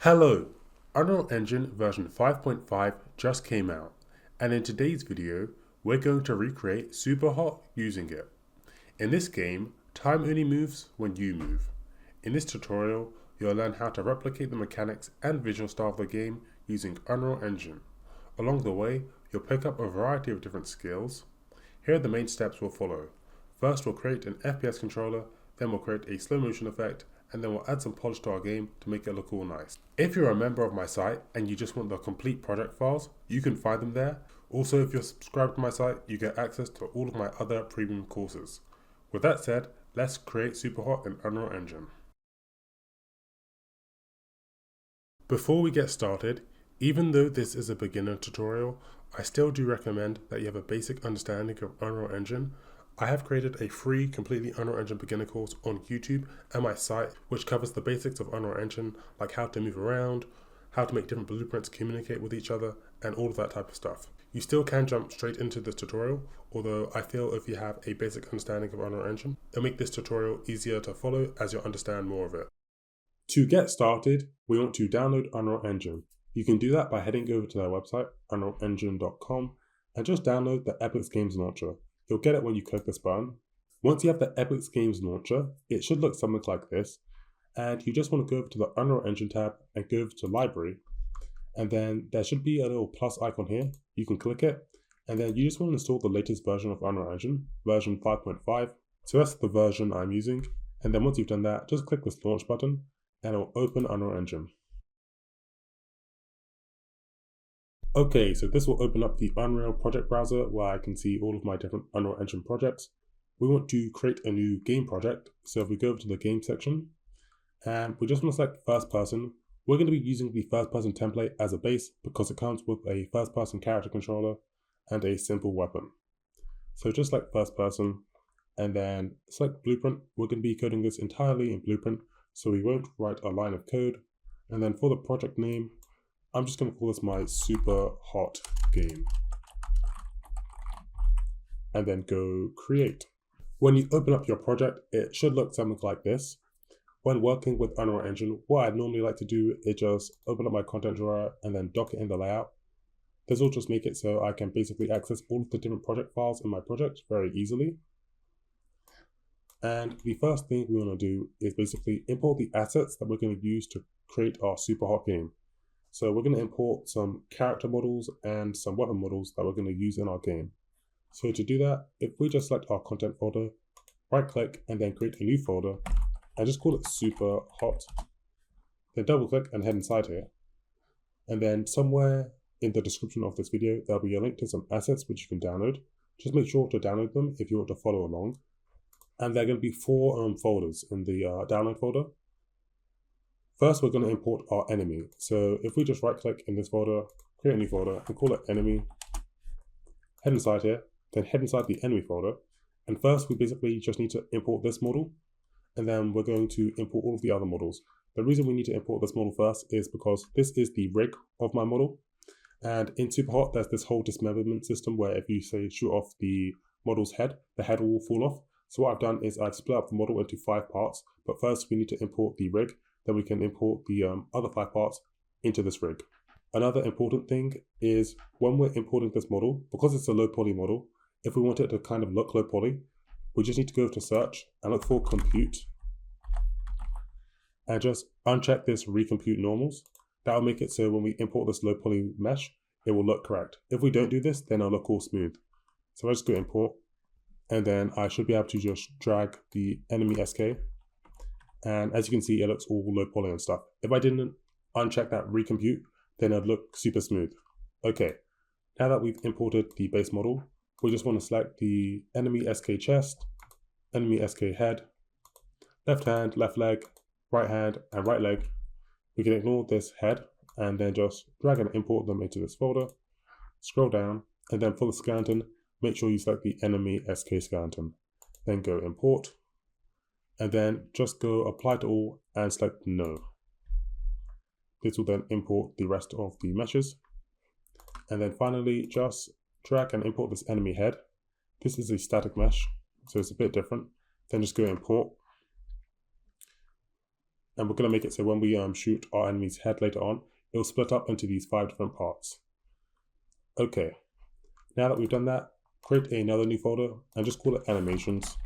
Hello! Unreal Engine version 5.5 just came out, and in today's video, we're going to recreate Superhot using it. In this game, time only moves when you move. In this tutorial, you'll learn how to replicate the mechanics and visual style of the game using Unreal Engine. Along the way, you'll pick up a variety of different skills. Here are the main steps we'll follow. First, we'll create an FPS controller, then we'll create a slow motion effect, and then we'll add some polish to our game to make it look all nice. If you're a member of my site and you just want the complete project files, you can find them there. Also, if you're subscribed to my site, you get access to all of my other premium courses. With that said, let's create Superhot in Unreal Engine. Before we get started, even though this is a beginner tutorial, I still do recommend that you have a basic understanding of Unreal Engine. I have created a free, completely Unreal Engine beginner course on YouTube and my site, which covers the basics of Unreal Engine, like how to move around, how to make different blueprints communicate with each other, and all of that type of stuff. You still can jump straight into this tutorial, although I feel if you have a basic understanding of Unreal Engine, it'll make this tutorial easier to follow as you'll understand more of it. To get started, we want to download Unreal Engine. You can do that by heading over to their website, unrealengine.com, and just download the Epic Games Launcher. You'll get it when you click this button. Once you have the Epic Games Launcher, it should look something like this. And you just want to go over to the Unreal Engine tab and go over to Library. And then there should be a little plus icon here. You can click it. And then you just want to install the latest version of Unreal Engine, version 5.5. So that's the version I'm using. And then once you've done that, just click this launch button and it will open Unreal Engine. Okay, so this will open up the Unreal project browser where I can see all of my different Unreal Engine projects. We want to create a new game project. So if we go over to the game section and we just want to select first person, we're going to be using the first person template as a base because it comes with a first person character controller and a simple weapon. So just select first person and then select blueprint. We're going to be coding this entirely in blueprint, so we won't write a line of code. And then for the project name, I'm just going to call this my Superhot game. And then go create. When you open up your project, it should look something like this. When working with Unreal Engine, what I'd normally like to do is just open up my content drawer and then dock it in the layout. This will just make it so I can basically access all of the different project files in my project very easily. And the first thing we want to do is basically import the assets that we're going to use to create our Superhot game. So we're going to import some character models and some weapon models that we're going to use in our game. So to do that, if we just select our content folder, right click and then create a new folder and just call it Superhot, then double click and head inside here. And then somewhere in the description of this video, there'll be a link to some assets which you can download. Just make sure to download them if you want to follow along. And there are going to be four folders in the download folder. First, we're going to import our enemy. So if we just right click in this folder, create a new folder and call it enemy, head inside here, then head inside the enemy folder. And first, we basically just need to import this model. And then we're going to import all of the other models. The reason we need to import this model first is because this is the rig of my model. And in Superhot, there's this whole dismemberment system where if you say shoot off the model's head, the head will fall off. So what I've done is I've split up the model into 5 parts. But first, we need to import the rig. Then we can import the other 5 parts into this rig. Another important thing is when we're importing this model, because it's a low poly model, if we want it to kind of look low poly, we just need to go to search and look for compute and just uncheck this recompute normals. That'll make it so when we import this low poly mesh, it will look correct. If we don't do this, then it'll look all smooth. So I just go import and then I should be able to just drag the enemy SK. And as you can see, it looks all low poly and stuff. If I didn't uncheck that recompute, then it'd look super smooth. Okay, now that we've imported the base model, we just want to select the enemy SK chest, enemy SK head, left hand, left leg, right hand, and right leg. We can ignore this head and then just drag and import them into this folder. Scroll down, and then for the skeleton, make sure you select the enemy SK skeleton. Then go import. And then just go apply to all and select no. This will then import the rest of the meshes. And then finally, just drag and import this enemy head. This is a static mesh, so it's a bit different. Then just go import. And we're going to make it so when we shoot our enemy's head later on, it will split up into these 5 different parts. Okay, now that we've done that, create another new folder and just call it animations.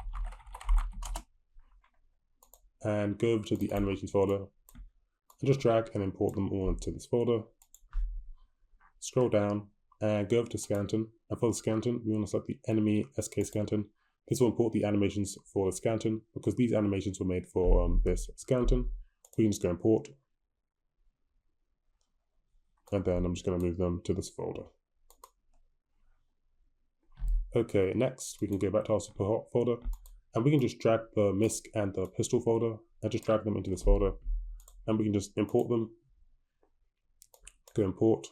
And go over to the animations folder and just drag and import them all into this folder. Scroll down and go over to skeleton. And for the skeleton, we want to select the enemy SK skeleton. This will import the animations for the skeleton because these animations were made for this skeleton. We can just go import. And then I'm just going to move them to this folder. Okay, next we can go back to our super hot folder and we can just drag the MISC and the pistol folder and just drag them into this folder. And we can just import them. Go import.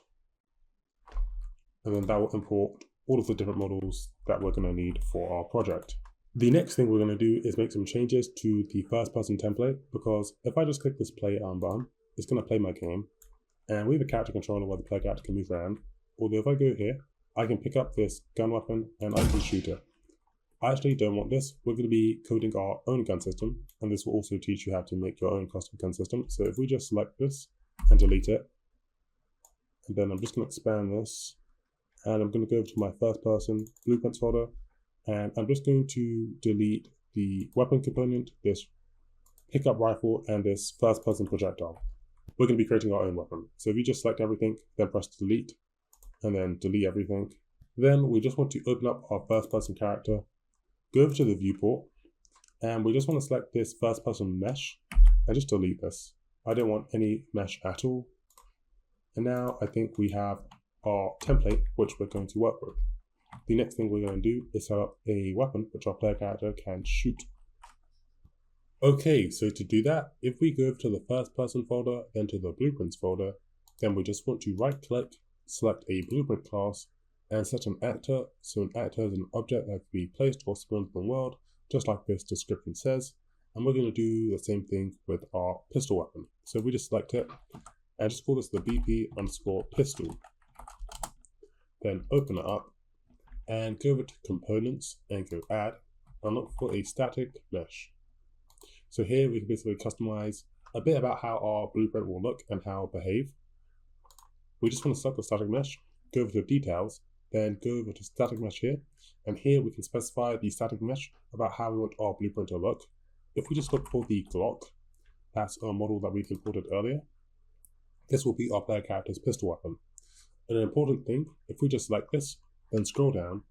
And then that will import all of the different models that we're going to need for our project. The next thing we're going to do is make some changes to the first person template, because if I just click this play button, it's going to play my game. And we have a character controller where the player character can move around. Although if I go here, I can pick up this gun weapon and I can shoot it. I actually don't want this. We're going to be coding our own gun system, and this will also teach you how to make your own custom gun system. So if we just select this and delete it, and then I'm just going to expand this, and I'm going to go to my first person blueprints folder, and I'm just going to delete the weapon component, this pickup rifle, and this first person projectile. We're going to be creating our own weapon. So if you just select everything, then press delete, and then delete everything. Then we just want to open up our first person character, go over to the viewport, and we just want to select this first person mesh and just delete this. I don't want any mesh at all. And now I think we have our template which we're going to work with. The next thing we're going to do is set up a weapon which our player character can shoot. Okay, so to do that, if we go over to the first person folder, then to the blueprints folder, then we just want to right click, select a blueprint class, and set an actor. So an actor is an object that can be placed or spawned in the world, just like this description says. And we're going to do the same thing with our pistol weapon. So we just select it and just call this the BP_pistol. Then open it up and go over to components and go add and look for a static mesh. So here we can basically customize a bit about how our blueprint will look and how it'll behave. We just want to select the static mesh, go over to details, then go over to static mesh here, and here we can specify the static mesh about how we want our blueprint to look. If we just look for the Glock, that's a model that we imported earlier, this will be our player character's pistol weapon. And an important thing, if we just select this, then scroll down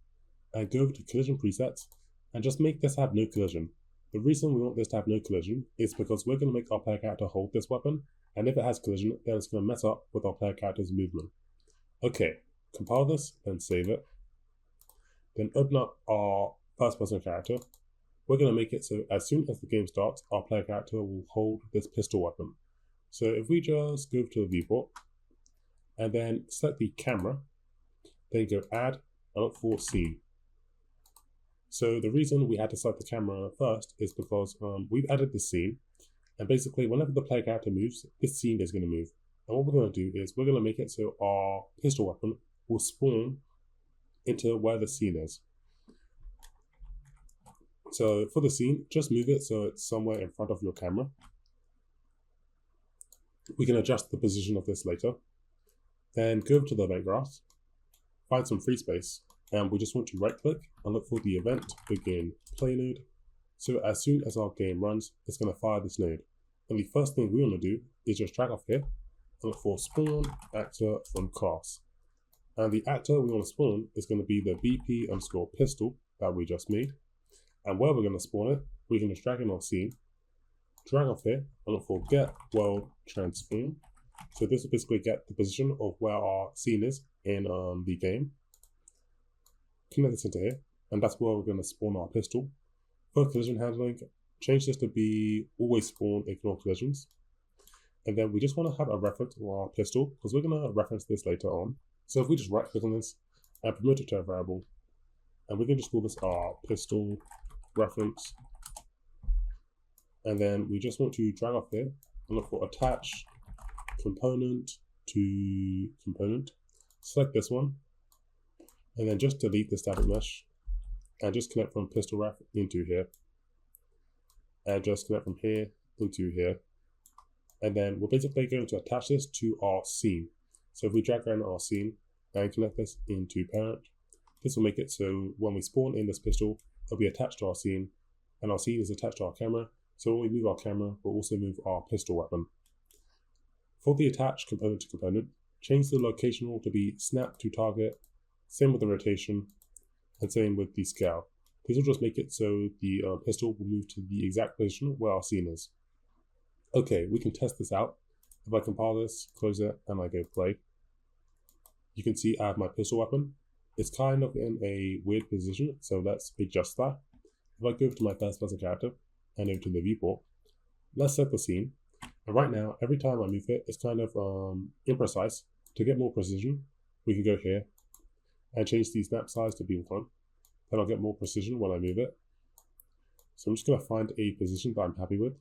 and go over to collision presets and just make this have no collision. The reason we want this to have no collision is because we're going to make our player character hold this weapon, and if it has collision, then it's going to mess up with our player character's movement. Okay, compile this and save it. Then open up our first person character. We're going to make it so as soon as the game starts, our player character will hold this pistol weapon. So if we just go to the viewport and then select the camera, then go add and look for scene. So the reason we had to select the camera first is because we've added this scene, and basically whenever the player character moves, this scene is going to move. And what we're going to do is we're going to make it so our pistol weapon will spawn into where the scene is. So for the scene, just move it so it's somewhere in front of your camera. We can adjust the position of this later. Then go over to the event graph, find some free space, and we just want to right click and look for the event begin play node. So as soon as our game runs, it's going to fire this node. And the first thing we want to do is just drag off here and look for spawn actor from class. And the actor we want to spawn is going to be the BP_pistol that we just made. And where we're going to spawn it, we can just drag in our scene, drag off here and look for get world transform. So this will basically get the position of where our scene is in the game. Connect this into here, and that's where we're going to spawn our pistol. For collision handling, change this to be always spawn, ignore collisions. And then we just want to have a reference to our pistol, because we're going to reference this later on. So if we just right click on this and promote it to a variable, and we can just call this our pistol reference. And then we just want to drag off here and look for attach component to component. Select this one, and then just delete the static mesh and just connect from pistol ref into here, and just connect from here into here. And then we're basically going to attach this to our scene. So if we drag around our scene and connect this into parent, this will make it so when we spawn in this pistol, it'll be attached to our scene, and our scene is attached to our camera. So when we move our camera, we'll also move our pistol weapon. For the attach component to component, change the location rule to be snap to target, same with the rotation, and same with the scale. This will just make it so the pistol will move to the exact position where our scene is. Okay, we can test this out. If I compile this, close it, and I go play, you can see I have my pistol weapon. It's kind of in a weird position, so let's adjust that. If I go to my first person character and over to the viewport, let's set the scene. And right now, every time I move it, it's kind of imprecise. To get more precision, we can go here and change the snap size to be 1. Then I'll get more precision when I move it. So I'm just going to find a position that I'm happy with.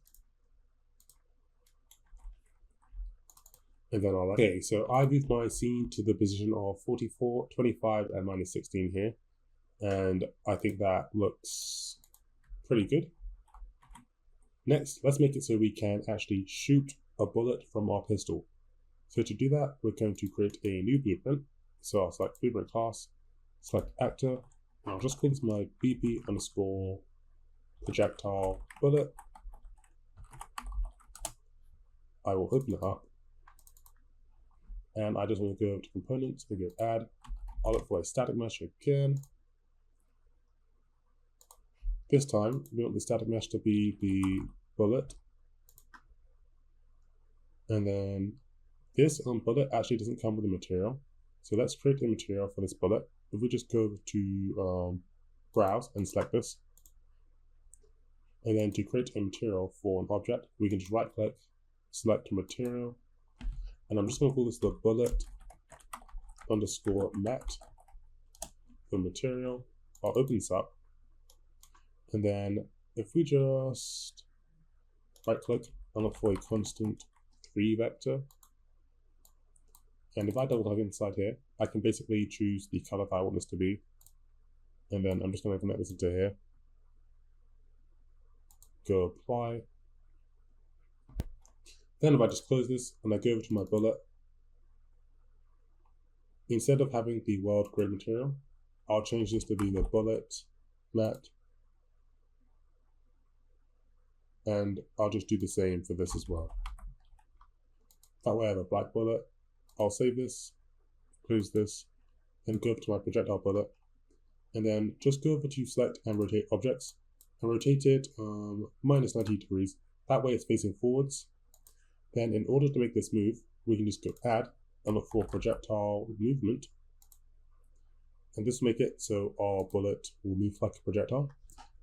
And then I'll, okay, so I moved my scene to the position of 44, 25, and -16 here. And I think that looks pretty good. Next, let's make it so we can actually shoot a bullet from our pistol. So to do that, we're going to create a new blueprint. So I'll select blueprint class, select actor, and I'll just call this my BP_ projectile bullet. I will open it up. And I just want to go to components and go add. I'll look for a static mesh again. This time, we want the static mesh to be the bullet. And then this bullet actually doesn't come with a material. So let's create a material for this bullet. If we just go to browse and select this. And then to create a material for an object, we can just right click, select material. And I'm just going to call this the bullet _ mat for material. I'll open this up. And then if we just right click and look for a constant 3 vector, and if I double click inside here, I can basically choose the color that I want this to be. And then I'm just going to connect this into here. Go apply. Then if I just close this and I go over to my bullet, instead of having the world grid material, I'll change this to be the bullet mat. And I'll just do the same for this as well. That way I have a black bullet. I'll save this, close this, then go over to my projectile bullet, and then just go over to select and rotate objects, and rotate it -90 degrees. That way it's facing forwards. Then in order to make this move, we can just go add and look for projectile movement. And this will make it so our bullet will move like a projectile.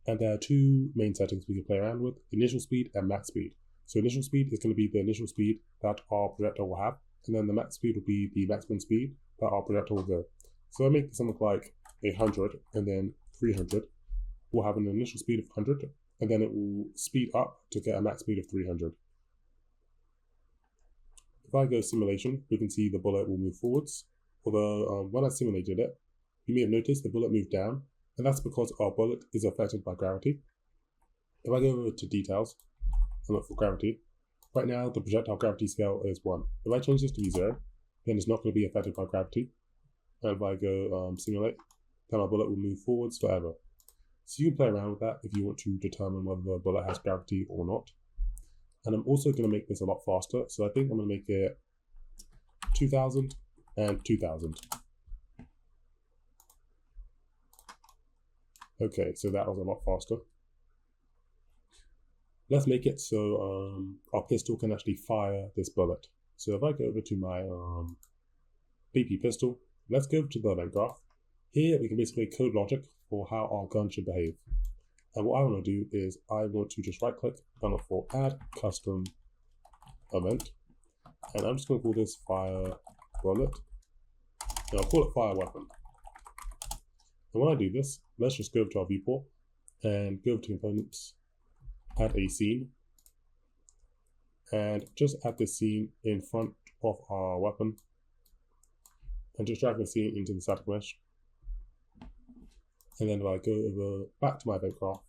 And there are 2 main settings we can play around with: initial speed and max speed. So initial speed is going to be the initial speed that our projectile will have, and then the max speed will be the maximum speed that our projectile will go. So I make this something like 100 and then 300. We'll have an initial speed of 100, and then it will speed up to get a max speed of 300. If I go simulation, we can see the bullet will move forwards. Although when I simulated it, you may have noticed the bullet moved down, and that's because our bullet is affected by gravity. If I go over to details and look for gravity, right now the projectile gravity scale is 1. If I change this to be 0, then it's not going to be affected by gravity. And if I go simulate, then our bullet will move forwards forever. So you can play around with that if you want to determine whether the bullet has gravity or not. And I'm also going to make this a lot faster, so I think I'm going to make it 2000 and 2000. Okay, so that was a lot faster. Let's make it so our pistol can actually fire this bullet. So if I go over to my BP pistol, let's go over to the event graph. Here we can basically code logic for how our gun should behave. And what I want to do is I want to just right click and look for add custom event. And I'm just going to call this fire bullet. And I'll call it fire weapon. And when I do this, let's just go over to our viewport and go over to components, add a scene, and just add the scene in front of our weapon, and just drag the scene into the static mesh. And then if I go over back to my event graph,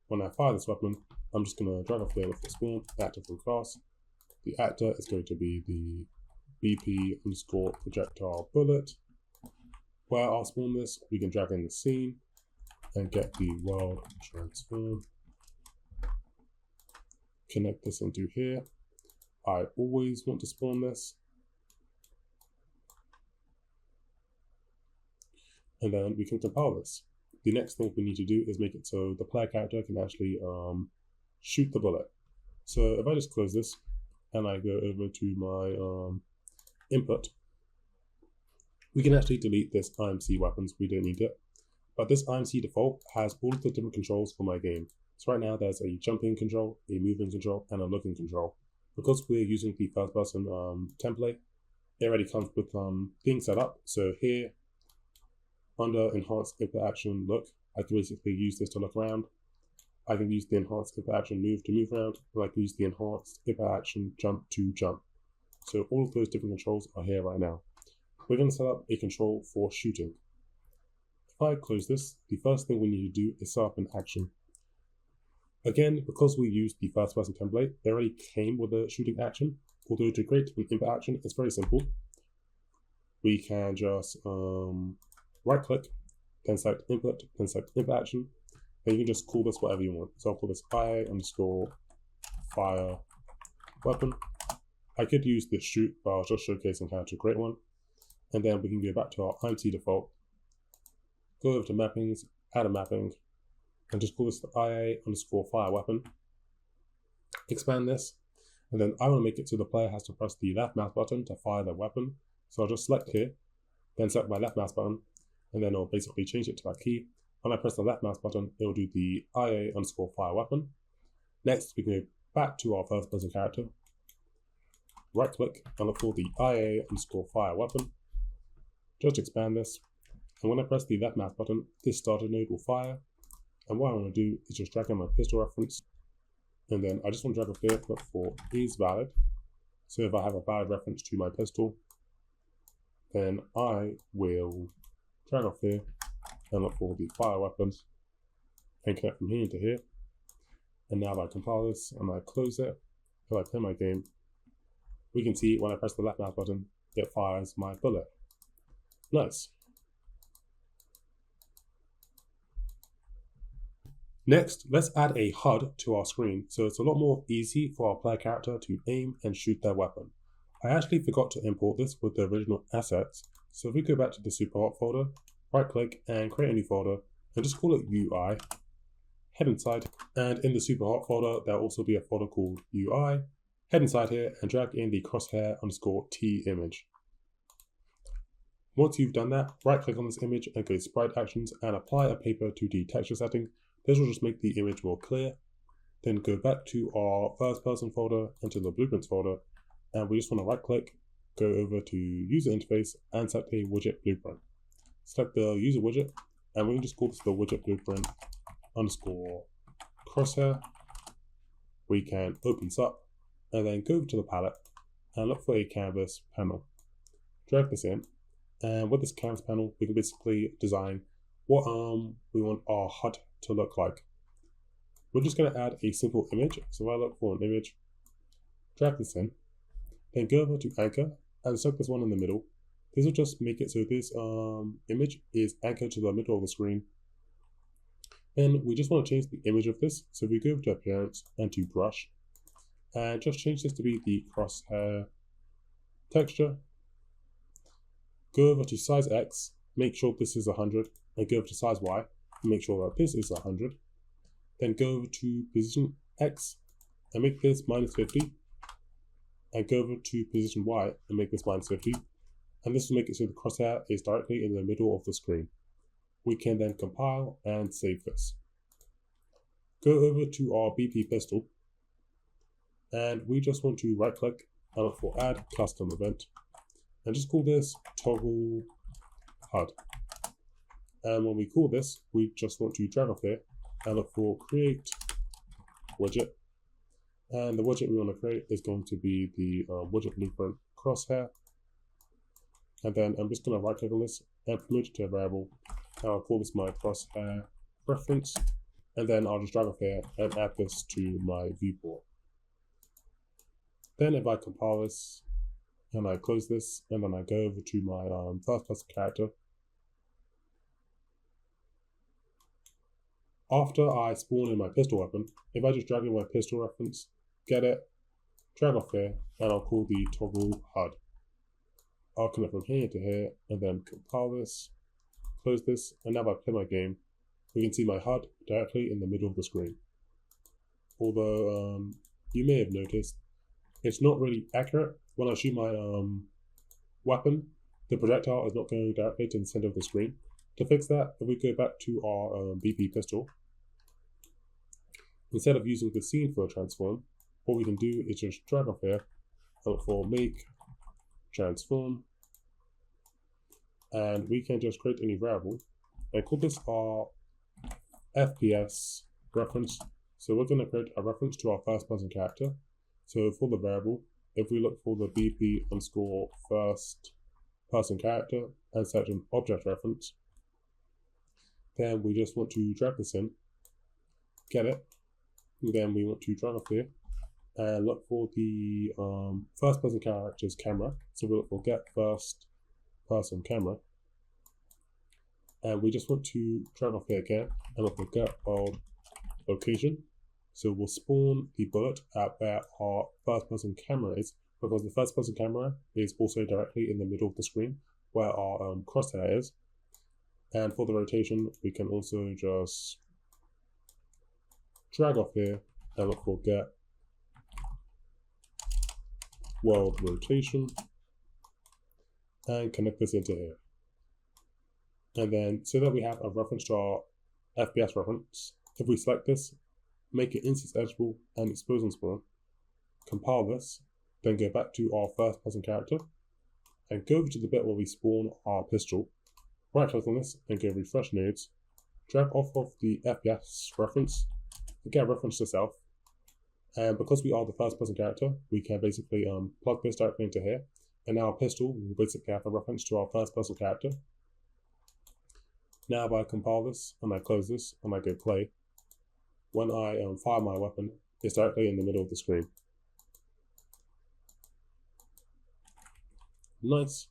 when I fire this weapon, I'm just going to drag off the spawn, active from class, The actor is going to be the BP underscore projectile bullet. Where I'll spawn this, we can drag in the scene and get the world transform. Connect this into here. I always want to spawn this. And then we can compile this. The next thing we need to do is make it so the player character can actually shoot the bullet. So if I just close this and I go over to my input, we can actually delete this IMC weapons. We don't need it. But this IMC default has all of the different controls for my game. So right now there's a jumping control, a moving control, and a looking control. Because we're using the first person template, it already comes with things set up. So here, under enhanced input action look, I can basically use this to look around. I can use the enhanced input action move to move around, and I can use the enhanced input action jump to jump. So all of those different controls are here right now. We're going to set up a control for shooting. If I close this, the first thing we need to do is set up an action. Again, because we used the first person template, it already came with a shooting action. Although to create an input action, it's very simple. We can just right click, then select input action, and you can just call this whatever you want. So I'll call this IA underscore fire weapon. I could use this shoot, but I was just showcasing how to create one. And then we can go back to our IMC default, go over to mappings, add a mapping, and just call this the IA underscore fire weapon. Expand this, and then I want to make it so the player has to press the left mouse button to fire their weapon. So I'll just select here, then select my left mouse button, and then I'll basically change it to that key. When I press the left mouse button, it will do the IA underscore fire weapon. Next, we can go back to our first person character, right click, and look for the IA underscore fire weapon. Just expand this, and when I press the left mouse button, this starter node will fire. And what I want to do is just drag in my pistol reference, and then I just want to drag up here, look for is valid. So if I have a valid reference to my pistol, then I will drag off here and look for the fire weapons and connect from here into here. And now if I compile this and I close it, if I play my game, we can see when I press the left mouse button, it fires my bullet. Nice. Next, let's add a HUD to our screen so it's a lot more easy for our player character to aim and shoot their weapon. I actually forgot to import this with the original assets, so if we go back to the Superhot folder, right click and create a new folder and just call it UI, head inside, and in the Superhot folder there'll also be a folder called UI, head inside here and drag in the crosshair underscore T image. Once you've done that, right click on this image and go to sprite actions and apply a paper to the texture setting. This will just make the image more clear. Then go back to our first person folder and to the blueprints folder, and we just want to right click, go over to user interface and select a widget blueprint. Select the user widget, and we can just call this the widget blueprint underscore crosshair. We can open this up and then go over to the palette and look for a canvas panel. Drag this in, and with this canvas panel, we can basically design what we want our HUD to look like. We're just going to add a simple image. So I look for an image, drag this in, then go over to anchor and select this one in the middle. This will just make it so this image is anchored to the middle of the screen. Then we just want to change the image of this. So we go over to appearance and to brush, and just change this to be the crosshair texture. Go over to size X, make sure this is 100, and go over to size Y, and make sure that this is 100. Then go over to position X, and make this -50, and go over to position Y, and make this -50. And this will make it so the crosshair is directly in the middle of the screen. We can then compile and save this. Go over to our BP pistol, and we just want to right click and look for add custom event, and just call this toggle HUD. And when we call this, we just want to drag off here and look for create widget. And the widget we want to create is going to be the widget blueprint crosshair. And then I'm just going to right click on this and promote it to a variable. And I'll call this my crosshair reference. And then I'll just drag off here and add this to my viewport. Then if I compile this and I close this and then I go over to my first person character, after I spawn in my pistol weapon, if I just drag in my pistol reference, get it, drag off here, and I'll call the toggle HUD. I'll connect from here to here and then compile this, close this, and now if I play my game, we can see my HUD directly in the middle of the screen. Although you may have noticed, it's not really accurate. When I shoot my weapon, the projectile is not going directly to the center of the screen. To fix that, if we go back to our BP pistol, instead of using the scene for a transform, what we can do is just drag off here, look for make transform, and we can just create a new variable and call this our FPS reference. So we're going to create a reference to our first person character. So for the variable, if we look for the BP underscore first person character and set an object reference, then we just want to drag this in, get it, and then we want to drag off here and look for the first person character's camera. So we look for get first person camera, and we just want to drag off here again and look for get world location. So we'll spawn the bullet at where our first person camera is, because the first person camera is also directly in the middle of the screen where our crosshair is. And for the rotation, we can also just drag off here and look for get world rotation and connect this into here. And then so that we have a reference to our FPS reference, if we select this, make it instance editable and expose on spawn, compile this, then go back to our first person character and go over to the bit where we spawn our pistol, right click on this and go refresh nodes, drag off of the FPS reference, and get a reference to self. And because we are the first person character, we can basically plug this directly into here. And now our pistol will basically have a reference to our first person character. Now if I compile this and I close this and I go play, when I fire my weapon, it's directly in the middle of the screen. Nice.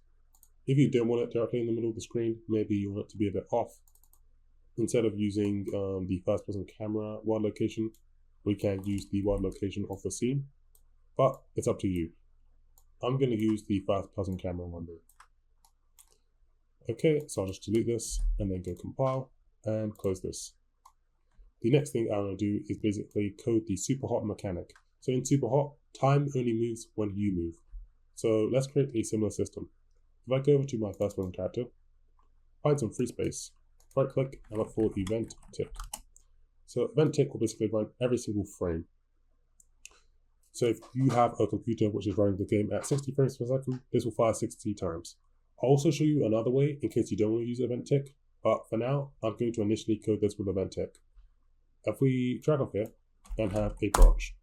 If you don't want it directly in the middle of the screen, maybe you want it to be a bit off. Instead of using the first person camera world location, we can use the world location of the scene, but it's up to you. I'm going to use the first person camera one though. Okay, so I'll just delete this and then go compile and close this. The next thing I'm going to do is basically code the super hot mechanic. So in super hot, time only moves when you move. So let's create a similar system. If I go over to my first person character, find some free space, right click and look for event tick. So event tick will basically run every single frame. So if you have a computer which is running the game at 60 frames per second, this will fire 60 times. I'll also show you another way in case you don't want to use event tick, but for now, I'm going to initially code this with event tick. If we drag off here and have a branch,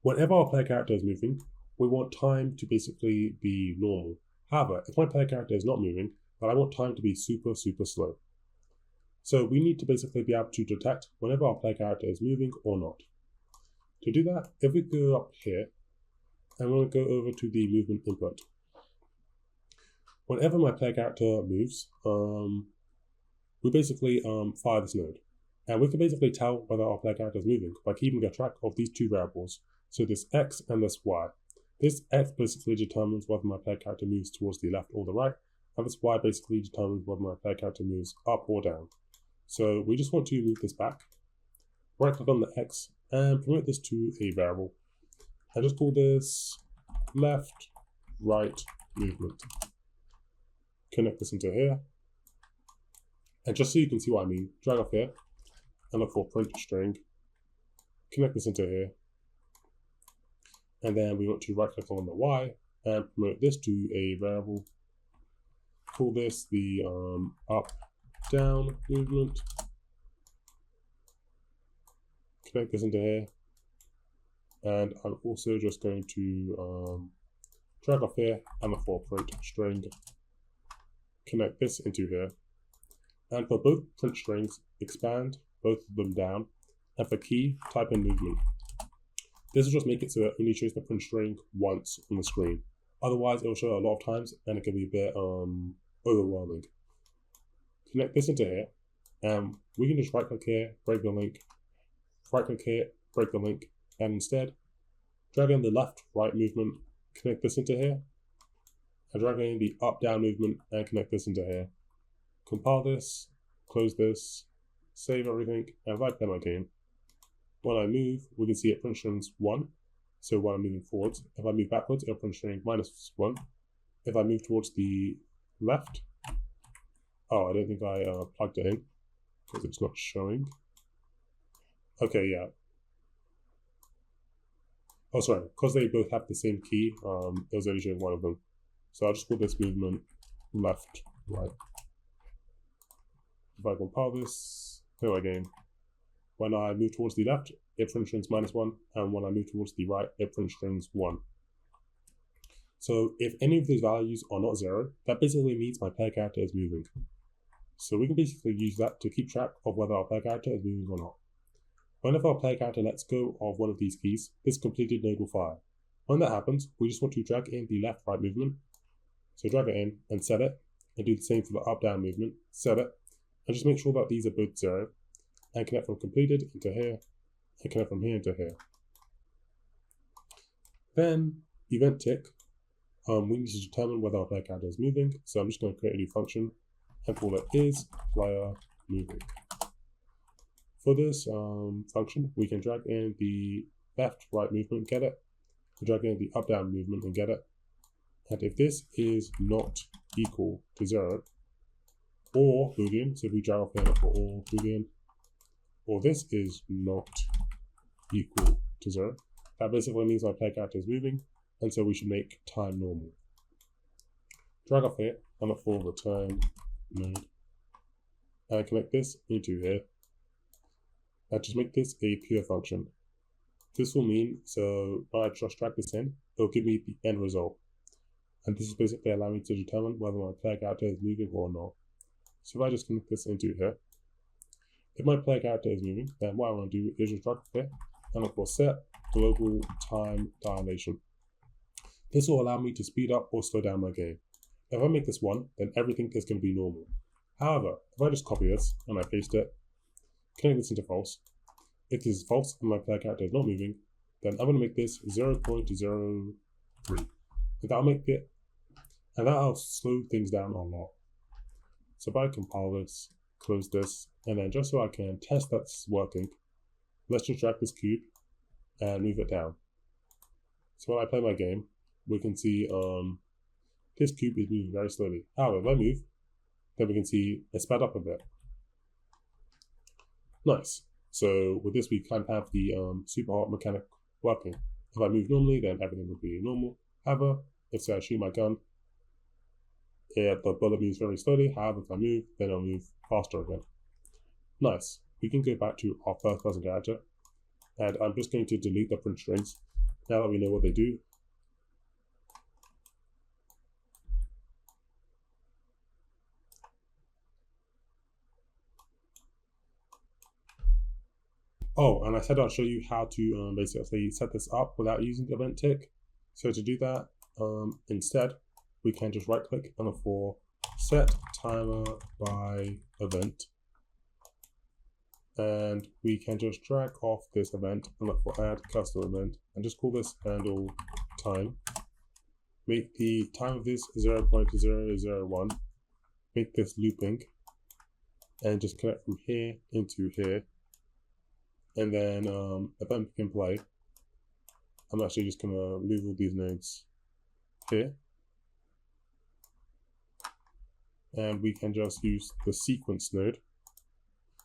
whenever our player character is moving, we want time to basically be normal. However, if my player character is not moving, then I want time to be super slow. So we need to basically be able to detect whenever our player character is moving or not. To do that, if we go up here, and we're going to go over to the movement input. Whenever my player character moves, we basically fire this node. And we can basically tell whether our player character is moving by keeping a track of these two variables. So this X and this Y. This X basically determines whether my player character moves towards the left or the right, and this Y basically determines whether my player character moves up or down. So we just want to move this back, right click on the X and promote this to a variable. And just call this left, right movement. Connect this into here. And just so you can see what I mean, drag off here and look for print string. Connect this into here. And then we want to right click on the Y and promote this to a variable. Call this the up, down movement. Connect this into here. And I'm also just going to drag off here and look for print string. Connect this into here. And for both print strings, expand both of them down. And for key, type in movement. This will just make it so it only shows the print string once on the screen. Otherwise, it will show a lot of times and it can be a bit overwhelming. Connect this into here, and we can just right click here, break the link, right click here, break the link, and instead drag in the left right movement, connect this into here, and drag in the up down movement and connect this into here. Compile this, close this, save everything, and if I play my game, when I move, we can see it print strings 1. So when I'm moving forwards, if I move backwards, it'll print string -1. If I move towards the left, oh, I don't think I plugged it in because it's not showing. Okay, yeah. Oh, sorry, because they both have the same key, it was only showing one of them. So I'll just call this movement left, right. If I compile this, play my game. When I move towards the left, it print strings -1, and when I move towards the right, it print strings 1. So if any of those values are not 0, that basically means my player character is moving. So we can basically use that to keep track of whether our player character is moving or not. Whenever our player character lets go of one of these keys, this completed node will fire. When that happens, we just want to drag in the left-right movement. So drag it in and set it, and do the same for the up-down movement, set it, and just make sure that these are both 0. And connect from completed into here, and connect from here into here. Then, event tick, we need to determine whether our player character is moving, so I'm just going to create a new function and call it isPlayerMoving. For this function, we can drag in the left-right movement, get it, drag in the up-down movement and get it, and if this is not equal to 0, or Boolean, so if we drag off here for all Boolean, or this is not equal to 0, that basically means my player character is moving, and so we should make time normal. Drag off here and look for return node, and connect this into here, and just make this a pure function. This will mean, so when I just drag this in, it'll give me the end result, and this is basically allowing me to determine whether my player character is moving or not. So if I just connect this into here, if my player character is moving, then what I want to do is just drag off here and look for set global time dilation. This will allow me to speed up or slow down my game. If I make this 1, then everything is going to be normal. However, if I just copy this and I paste it, connect this into false. If this is false and my player character is not moving, then I'm going to make this 0.03. And that'll make it, and that'll slow things down a lot. So if I compile this, close this, and then just so I can test that's working, let's just drag this cube and move it down. So when I play my game, we can see this cube is moving very slowly. However, if I move, then we can see it sped up a bit. Nice. So with this, we kind of have the super hot mechanic working. If I move normally, then everything will be normal. However, if I shoot my gun, the bullet moves very slowly. However, if I move, then it'll move faster again. Nice. We can go back to our first person character, and I'm just going to delete the print strings now that we know what they do. Oh, and I said I'll show you how to basically set this up without using event tick. So to do that, instead, we can just right click and look for set timer by event. And we can just drag off this event and look for add custom event and just call this handle time. Make the time of this 0.001. Make this looping and just connect from here into here. And then event can play. I'm actually just going to move all these nodes here. And we can just use the sequence node.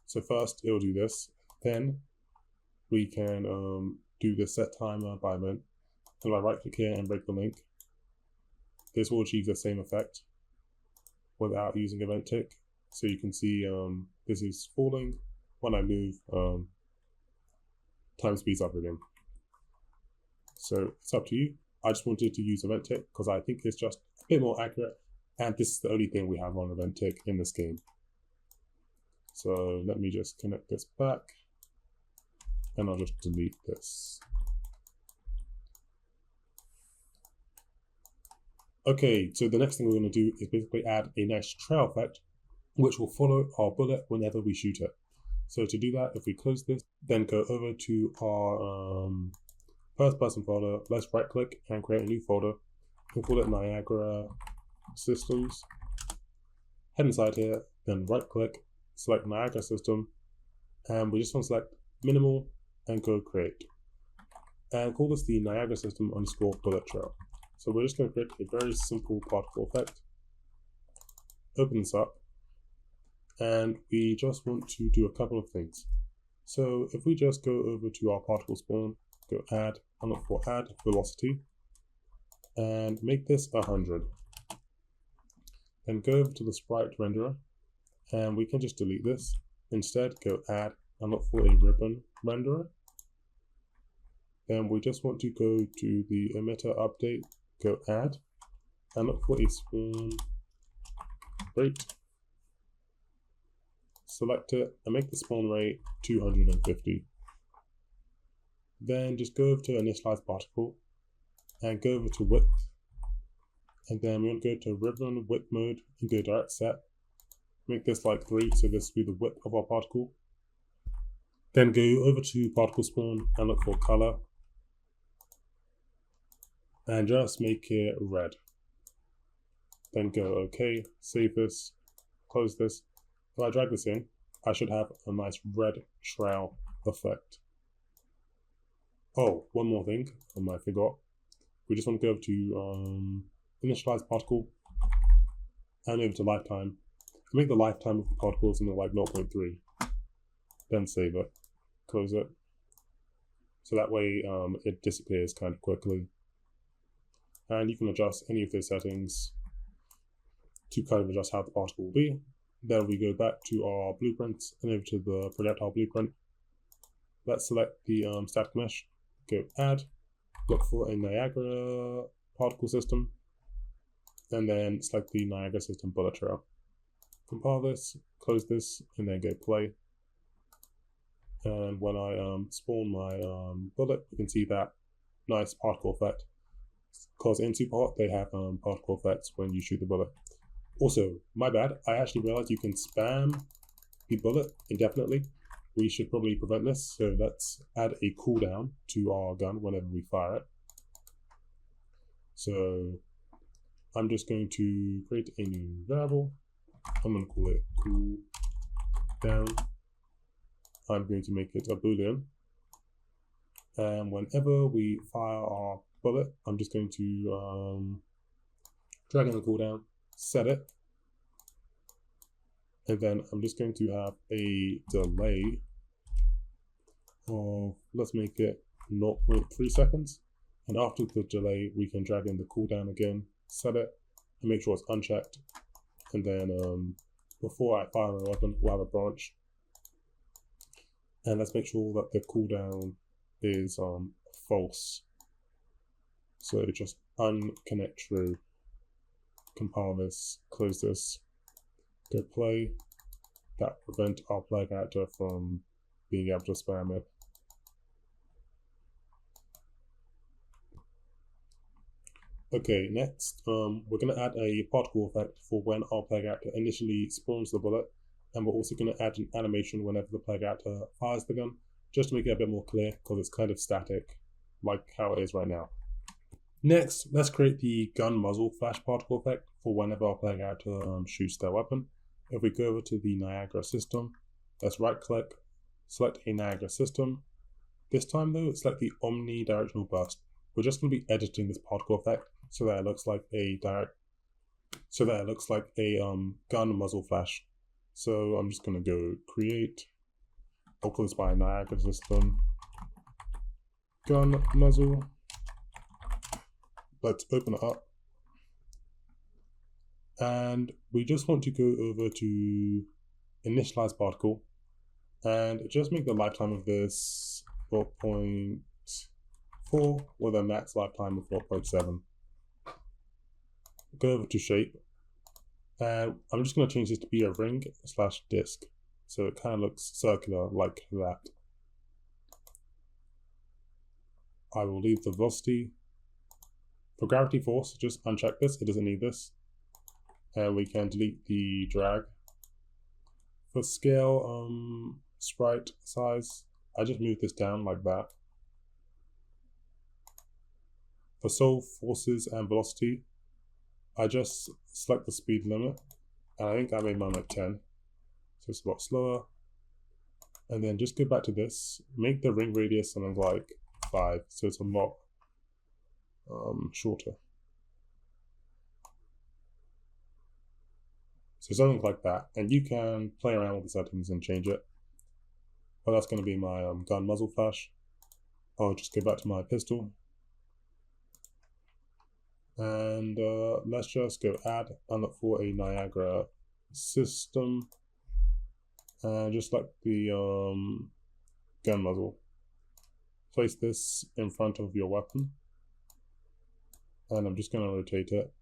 So first it will do this, then we can do the set timer by event. And I right click here and break the link. This will achieve the same effect without using event tick. So you can see this is falling. When I move, time speeds up again. So it's up to you. I just wanted to use event tick because I think it's just a bit more accurate, and this is the only thing we have on event tick in this game. So let me just connect this back, and I'll just delete this. Okay, so the next thing we're going to do is basically add a nice trail effect, which will follow our bullet whenever we shoot it. So to do that, if we close this, then go over to our first person folder, let's right click and create a new folder. We'll call it Niagara Systems. Head inside here, then right click, select Niagara System, and we just want to select minimal and go create. And call this the Niagara System underscore bullet trail. So we're just going to create a very simple particle effect. Open this up, and we just want to do a couple of things. So if we just go over to our particle spawn, go add, and look for add velocity, and make this 100. Then go over to the sprite renderer, and we can just delete this. Instead, go add and look for a ribbon renderer. Then we just want to go to the emitter update, go add, and look for a spawn rate. Select it and make the spawn rate 250. Then just go over to initialize particle and go over to width. And then we want to go to ribbon width mode and go direct set. Make this like 3, so this will be the width of our particle. Then go over to particle spawn and look for color. And just make it red. Then go OK, save this, close this. If I drag this in, I should have a nice red trail effect. Oh, one more thing, I forgot. We just want to go over to initialize particle and over to lifetime. Make the lifetime of the particle something like 0.3. Then save it, close it. So that way it disappears kind of quickly. And you can adjust any of those settings to kind of adjust how the particle will be. Then we go back to our blueprints and over to the projectile blueprint. Let's select the static mesh, go add, look for a Niagara particle system, and then select the Niagara system bullet trail. Compile this, close this, and then go play. And when I spawn my bullet, you can see that nice particle effect. Because in Superhot, they have particle effects when you shoot the bullet. Also, my bad, I actually realized you can spam the bullet indefinitely. We should probably prevent this, so let's add a cooldown to our gun whenever we fire it. So I'm just going to create a new variable. I'm going to call it cooldown. I'm going to make it a boolean. And whenever we fire our bullet, I'm just going to drag in the cooldown, set it, and then I'm just going to have a delay of, let's make it 0.3 seconds. And after the delay, we can drag in the cooldown again, set it, and make sure it's unchecked. And then before I fire my weapon, we'll have a branch. And let's make sure that the cooldown is false. So just unconnect true. Compile this, close this, go play. That prevent our player character from being able to spam it. Okay, next we're going to add a particle effect for when our player character initially spawns the bullet, and we're also going to add an animation whenever the player character fires the gun, just to make it a bit more clear because it's kind of static, like how it is right now. Next, let's create the gun muzzle flash particle effect for whenever our player character shoots their weapon. If we go over to the Niagara system, let's right click, select a Niagara system. This time though, select the omnidirectional burst. We're just going to be editing this particle effect so that it looks like a gun muzzle flash. So I'm just going to go create, I'll call this by Niagara system, gun muzzle. Let's open it up. And we just want to go over to initialize particle and just make the lifetime of this 4.4 with a max lifetime of 4.7. Go over to shape, and I'm just going to change this to be a ring / disc, so it kind of looks circular like that. I will leave the velocity For gravity force, just uncheck this, it doesn't need this. And we can delete the drag. For scale, sprite size, I just move this down like that. For solve forces and velocity, I just select the speed limit, and I think I made mine like 10, so it's a lot slower. And then just go back to this, make the ring radius something like 5, so it's a lot shorter. So something like that, and you can play around with the settings and change it. But that's going to be my gun muzzle flash. I'll just go back to my pistol. And let's just go add and look for a Niagara system. And just like the gun muzzle, place this in front of your weapon. And I'm just going to rotate it.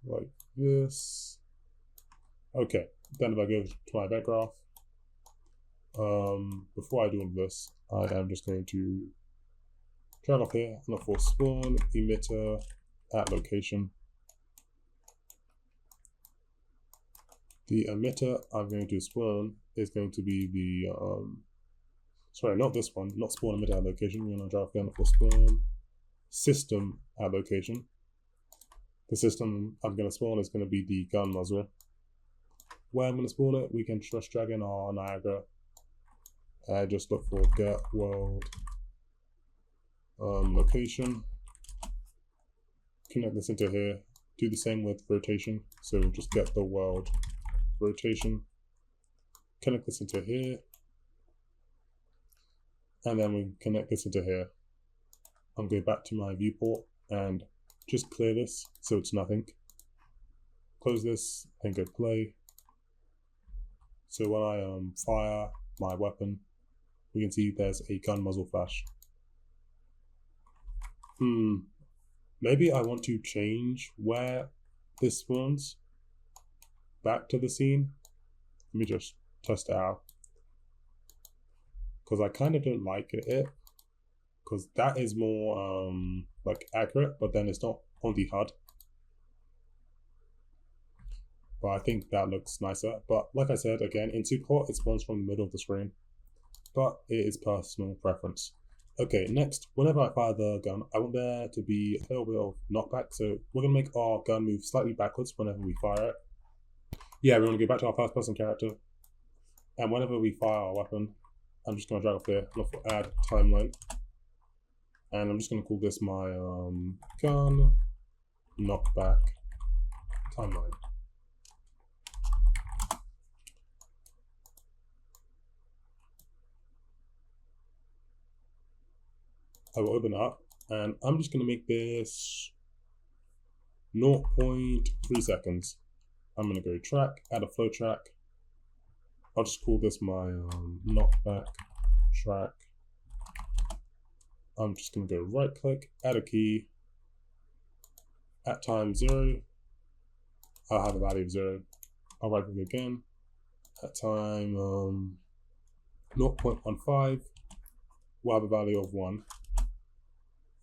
Like this. Okay, then if I go to my event graph, before I do all this, I am just going to drag up here, look for spawn emitter at location. The emitter I'm going to spawn is going to be the sorry, not this one, not spawn emitter at location. We're going to drag up here, look for spawn system at location. The system I'm going to spawn is going to be the gun muzzle. Where I'm going to spawn it, we can just drag in our Niagara. Just look for get world location. Connect this into here. Do the same with rotation. So just get the world rotation. Connect this into here. And then we connect this into here. I'm going back to my viewport and just clear this so it's nothing. Close this and go play. So when I fire my weapon, we can see there's a gun muzzle flash. Maybe I want to change where this spawns back to the scene. Let me just test it out. Because I kind of don't like it. Because that is more like accurate, but then it's not on the HUD. But I think that looks nicer. But like I said, again, in Superhot, it spawns from the middle of the screen. But it is personal preference. Okay, next, whenever I fire the gun, I want there to be a little bit of knockback. So we're going to make our gun move slightly backwards whenever we fire it. Yeah, we're going to go back to our first person character. And whenever we fire our weapon, I'm just going to drag up there, look for add timeline. And I'm just going to call this my gun knockback timeline. I will open it up and I'm just going to make this 0.3 seconds. I'm going to go track, add a flow track. I'll just call this my knockback track. I'm just going to go right click, add a key. At time 0, I'll have a value of 0. I'll right click again. At time 0.15, we'll have a value of 1.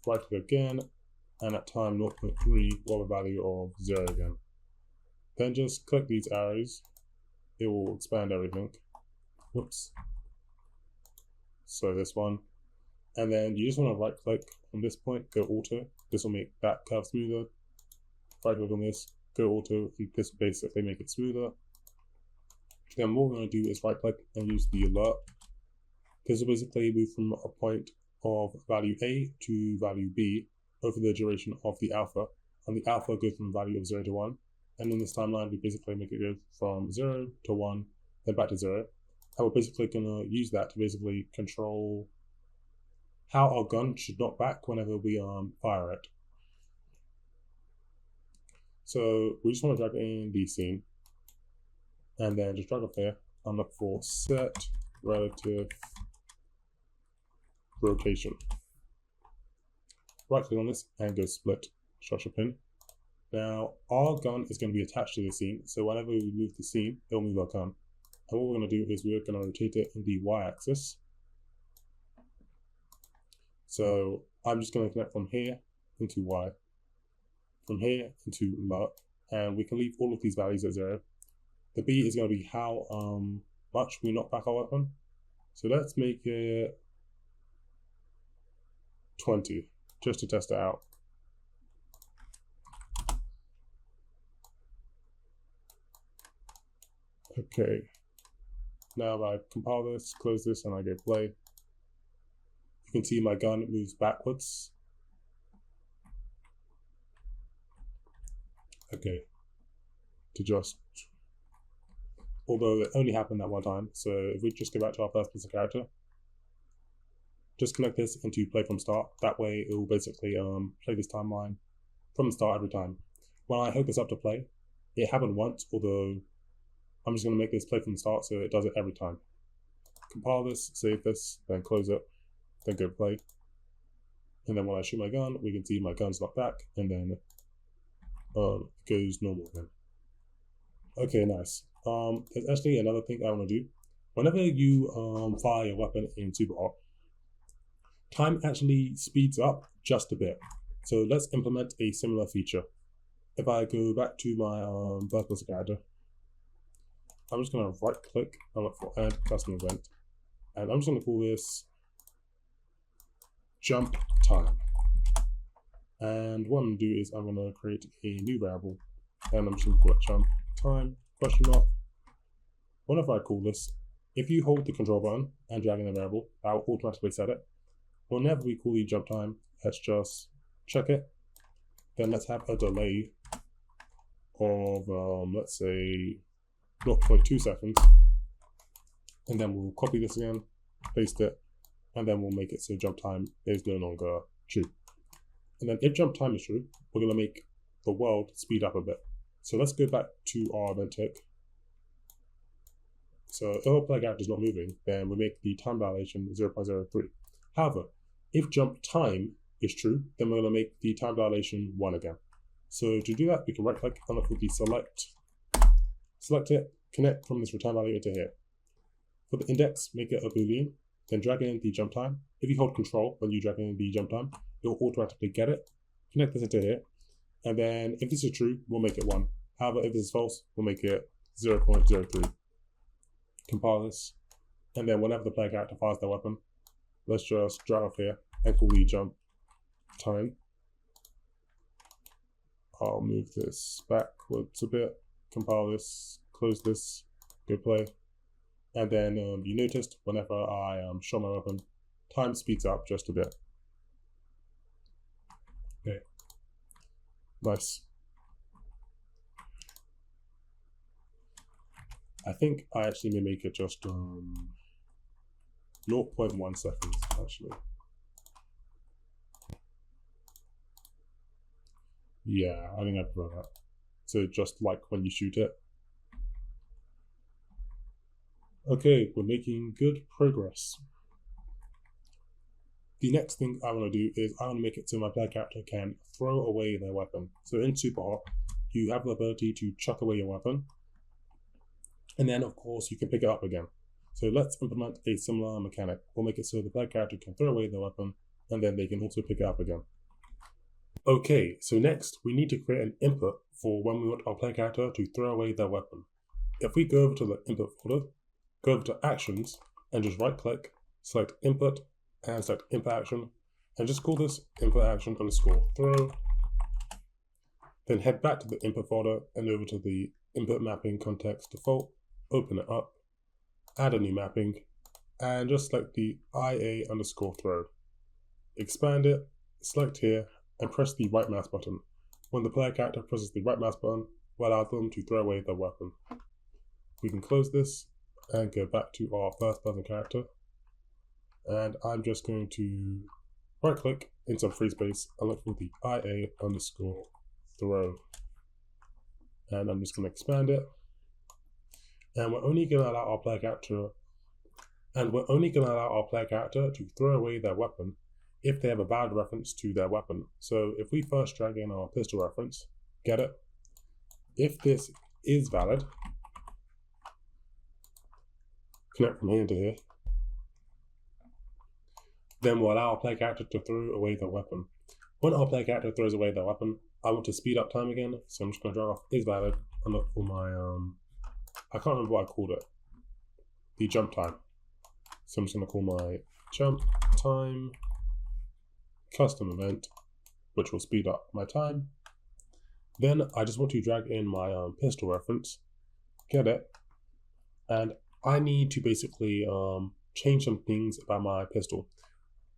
Right click again, and at time 0.3, we'll have a value of 0 again. Then just click these arrows. It will expand everything. Whoops. So this one. And then you just want to right click on this point, go auto. This will make that curve smoother. Right click on this, go auto. This will basically make it smoother. Then what we're going to do is right click and use the alert. This will basically move from a point of value A to value B over the duration of the alpha. And the alpha goes from value of 0 to 1. And in this timeline, we basically make it go from 0 to 1, then back to 0. And we're basically going to use that to basically control how our gun should knock back whenever we fire it. So we just want to drag in the scene and then just drag up here and look for set relative rotation. Right click on this and go split structure pin. Now our gun is going to be attached to the scene, so whenever we move the scene, it'll move our gun. And what we're going to do is we're going to rotate it in the y-axis. So I'm just going to connect from here into y, from here into l, and we can leave all of these values at 0. The b is going to be how much we knock back our weapon. So let's make it 20, just to test it out. Okay, now if I compile this, close this, and I go play, you can see my gun moves backwards. Okay, to just, although it only happened that one time, so if we just go back to our first person character, just connect this into play from start. That way it will basically play this timeline from the start every time. When I hook this up to play, it happened once, although I'm just going to make this play from the start so it does it every time. Compile this, save this, then close it, then go play. And then when I shoot my gun, we can see my gun's knocked back, and then it goes normal again. Okay, nice. There's actually another thing I want to do. Whenever you fire your weapon in Super Hot, time actually speeds up just a bit. So let's implement a similar feature. If I go back to my first person character, I'm just going to right click and look for add custom event, and I'm just going to call this jump time. And what I'm going to do is I'm going to create a new variable, and I'm just going to call it jump time question mark. Whenever I call this, if you hold the control button and drag in the variable, I'll automatically set it. Whenever we call the jump time, let's just check it. Then let's have a delay of let's say 0.2 seconds, and then we'll copy this again, paste it, and then we'll make it so jump time is no longer true. And then if jump time is true, we're going to make the world speed up a bit. So let's go back to our event tick. So if our player character is not moving, then we make the time dilation 0.03. However, if jump time is true, then we're going to make the time dilation 1 again. So to do that, we can right click and look for the select it, connect from this return value into here. For the index, make it a boolean, then drag in the jump time. If you hold control when you drag in the jump time, it will automatically get it. Connect this into here, and then if this is true, we'll make it 1. However, if this is false, we'll make it 0.03. Compile this, and then whenever the player character fires their weapon, let's just drag off here and call the jump time. I'll move this backwards a bit, compile this, close this, go play. And then you noticed whenever I show my weapon, time speeds up just a bit. Okay, nice. I think I actually may make it just 0.1 seconds actually. Yeah, I think I prefer that. So just like when you shoot it. Okay, we're making good progress. The next thing I want to do is I want to make it so my player character can throw away their weapon. So in Super Hot, you have the ability to chuck away your weapon, and then of course you can pick it up again. So let's implement a similar mechanic. We'll make it so the player character can throw away their weapon, and then they can also pick it up again. Okay, so next we need to create an input for when we want our player character to throw away their weapon. If we go over to the input folder, go over to actions, and just right click, select input, and select input action, and just call this input action underscore throw. Then head back to the input folder and over to the input mapping context default, open it up, add a new mapping, and just select the IA underscore throw. Expand it, select here, and press the right mouse button. When the player character presses the right mouse button, we'll allow them to throw away their weapon. We can close this and go back to our first person character. And I'm just going to right click in some free space and look for the IA underscore throw. And I'm just going to expand it. And we're only going to allow our player character to throw away their weapon if they have a valid reference to their weapon. So if we first drag in our pistol reference, get it. If this is valid, connect from here to here. Then we'll allow our player character to throw away the weapon. When our player character throws away the weapon, I want to speed up time again, so I'm just going to drag off is valid and look for my, I can't remember what I called it, the jump time. So I'm just going to call my jump time custom event, which will speed up my time. Then I just want to drag in my pistol reference, get it, and I need to basically change some things about my pistol.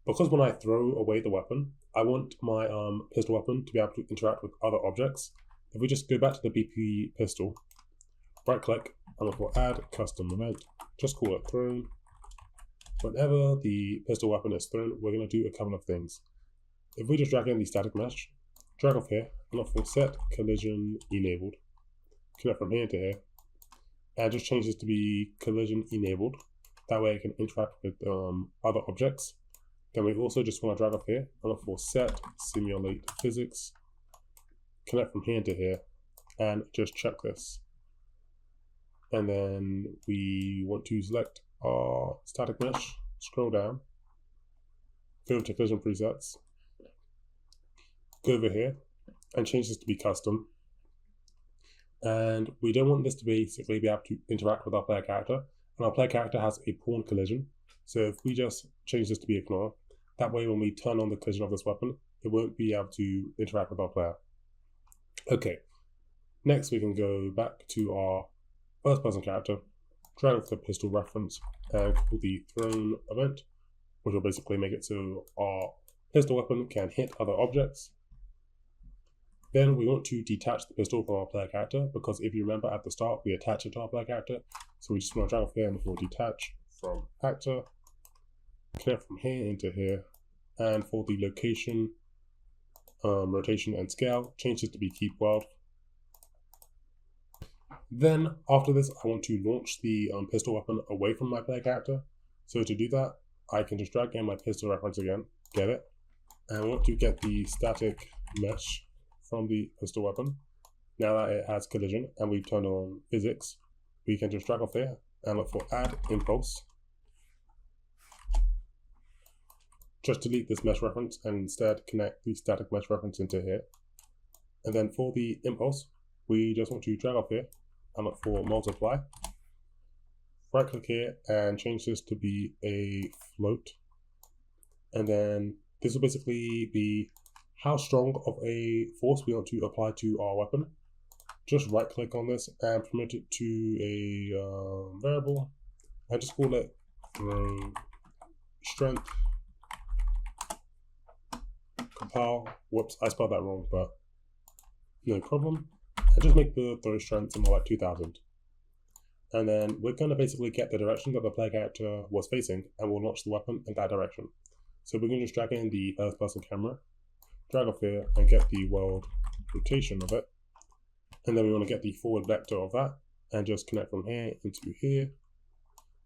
Because when I throw away the weapon, I want my pistol weapon to be able to interact with other objects. If we just go back to the BP pistol, right click, and look for add custom event, just call it thrown. Whenever the pistol weapon is thrown, we're going to do a couple of things. If we just drag in the static mesh, drag off here, and look for set collision enabled, connect from here to here, and just change this to be collision enabled. That way it can interact with other objects. Then we also just want to drag off here and look for set simulate physics, connect from here to here, and just check this. And then we want to select our static mesh, scroll down, go to collision presets, go over here and change this to be custom. And we don't want this to basically be able to interact with our player character. And our player character has a pawn collision. So if we just change this to be ignore, that way when we turn on the collision of this weapon, it won't be able to interact with our player. Okay, next we can go back to our first person character, drag off the pistol reference and call the thrown event, which will basically make it so our pistol weapon can hit other objects. Then we want to detach the pistol from our player character, because if you remember at the start, we attach it to our player character. So we just want to drag off here and we'll detach from actor, connect from here into here, and for the location, rotation and scale, change this to be keep world. Then after this, I want to launch the pistol weapon away from my player character. So to do that, I can just drag in my pistol reference again, get it, and I want to get the static mesh from the pistol weapon. Now that it has collision and we've turned on physics, we can just drag off here and look for add impulse. Just delete this mesh reference and instead connect the static mesh reference into here. And then for the impulse, we just want to drag off here and look for multiply. Right click here and change this to be a float. And then this will basically be how strong of a force we want to apply to our weapon. Just right click on this and promote it to a variable. I just call it strength compile. Whoops, I spelled that wrong, but no problem. And just make the throw strength somewhere like 2000. And then we're going to basically get the direction that the player character was facing, and we'll launch the weapon in that direction. So we're going to just drag in the first person camera, drag off here and get the world rotation of it. And then we want to get the forward vector of that and just connect from here into here.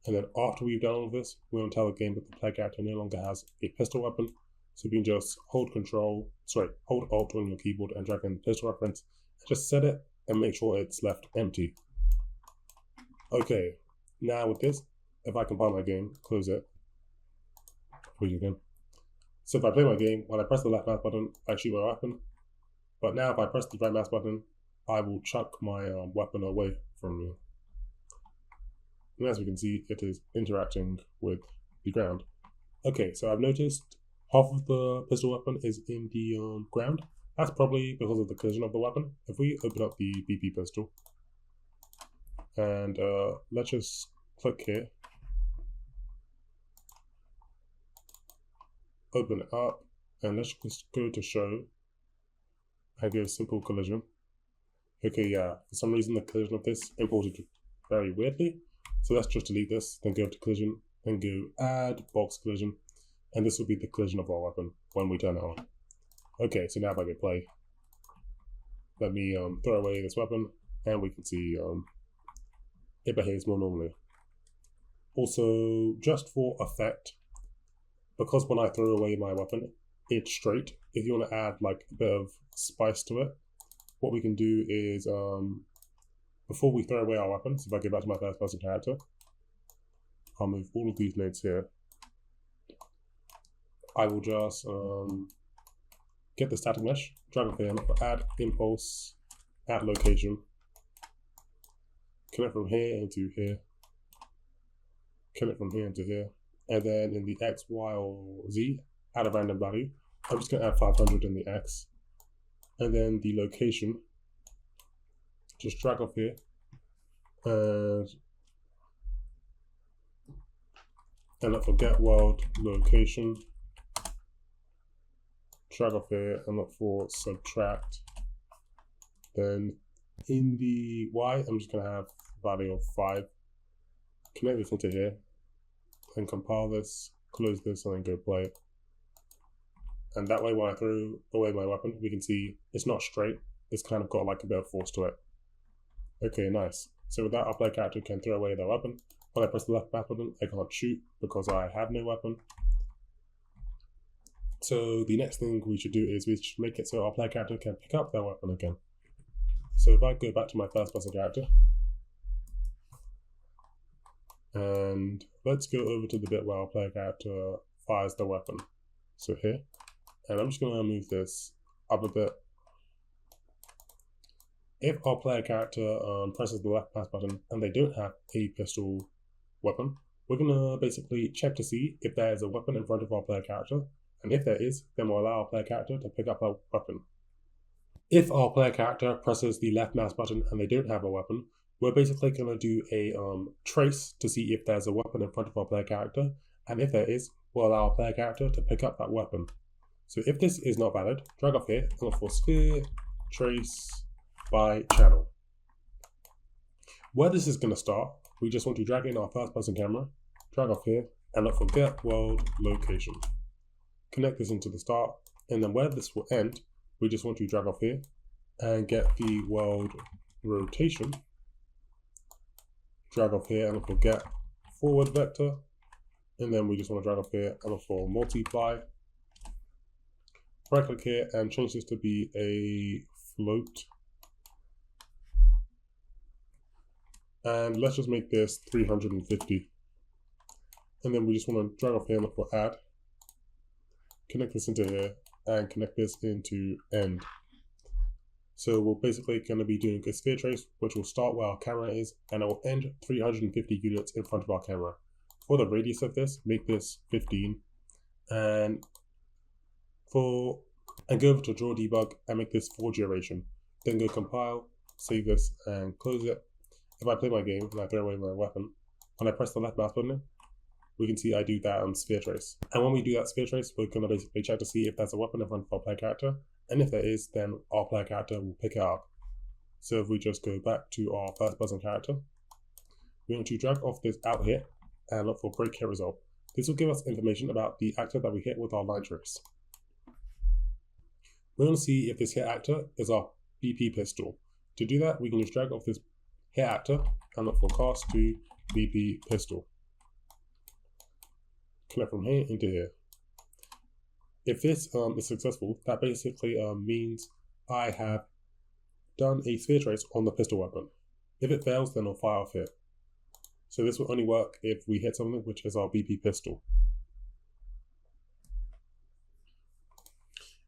And then after we've done all of this, we want to tell the game that the player character no longer has a pistol weapon. So we can just hold Alt on your keyboard and drag in the pistol reference, and just set it and make sure it's left empty. Okay, now with this, if I compile my game, close it, read it again. So if I play my game, when I press the left mouse button, I shoot my weapon. But now if I press the right mouse button, I will chuck my weapon away from me. And as we can see, it is interacting with the ground. Okay, so I've noticed half of the pistol weapon is in the ground. That's probably because of the collision of the weapon. If we open up the BP pistol, and let's just click here, open it up, and let's just go to show and go simple collision. Okay, yeah, for some reason the collision of this imported very weirdly. So let's just delete this, then go to collision, then go add box collision, and this will be the collision of our weapon when we turn it on. Okay, so now if I go play, let me throw away this weapon, and we can see it behaves more normally. Also, just for effect, because when I throw away my weapon, it's straight. If you want to add like a bit of spice to it, what we can do is, before we throw away our weapon, so if I go back to my first person character, I'll move all of these nodes here. I will just get the static mesh, drag it here, add impulse, add location, connect from here into here, connect from here into here, and then in the X, Y, or Z, add a random value. I'm just going to add 500 in the X, and then the location, just drag off here, and look for get world location, drag off here, and look for subtract. Then in the Y, I'm just going to have value of 5. Connect this into here, and compile this, close this, and then go play it. And that way, when I throw away my weapon, we can see it's not straight. It's kind of got like a bit of force to it. Okay, nice. So with that, our player character can throw away their weapon. When I press the left back button, I can't shoot because I have no weapon. So the next thing we should do is we should make it so our player character can pick up their weapon again. So if I go back to my first person character, and let's go over to the bit where our player character fires the weapon. So here, and I'm just going to move this up a bit. If our player character presses the left pass button and they don't have a pistol weapon, we're going to basically check to see if there is a weapon in front of our player character, and if there is, then we'll allow our player character to pick up a weapon. If our player character presses the left mouse button and they don't have a weapon, we're basically going to do a trace to see if there's a weapon in front of our player character, and if there is, we'll allow our player character to pick up that weapon. So if this is not valid, drag off here and look for sphere, trace, by channel. Where this is going to start, we just want to drag in our first person camera, drag off here, and look for get world location. Connect this into the start, and then where this will end, we just want to drag off here and get the world rotation. Drag off here and look for get forward vector, and then we just want to drag off here and look for multiply. Right click here and change this to be a float. And let's just make this 350. And then we just want to drag off here and look for add. Connect this into here and connect this into end. So we're basically going to be doing a sphere trace, which will start where our camera is, and it will end 350 units in front of our camera. For the radius of this, make this 15, and go over to draw debug and make this 4 duration. Then go compile, save this, and close it. If I play my game and I throw away my weapon, when I press the left mouse button, we can see I do that sphere trace. And when we do that sphere trace, we're going to basically check to see if there's a weapon in front of our player character. And if there is, then our player character will pick it up. So if we just go back to our first person character, we want to drag off this out here and look for break hit result. This will give us information about the actor that we hit with our line trace. We want to see if this hit actor is our BP pistol. To do that, we can just drag off this hit actor and look for cast to BP pistol. Connect from here into here. If this is successful, that basically means I have done a sphere trace on the pistol weapon. If it fails, then I'll fire off here. So this will only work if we hit something which is our BP pistol.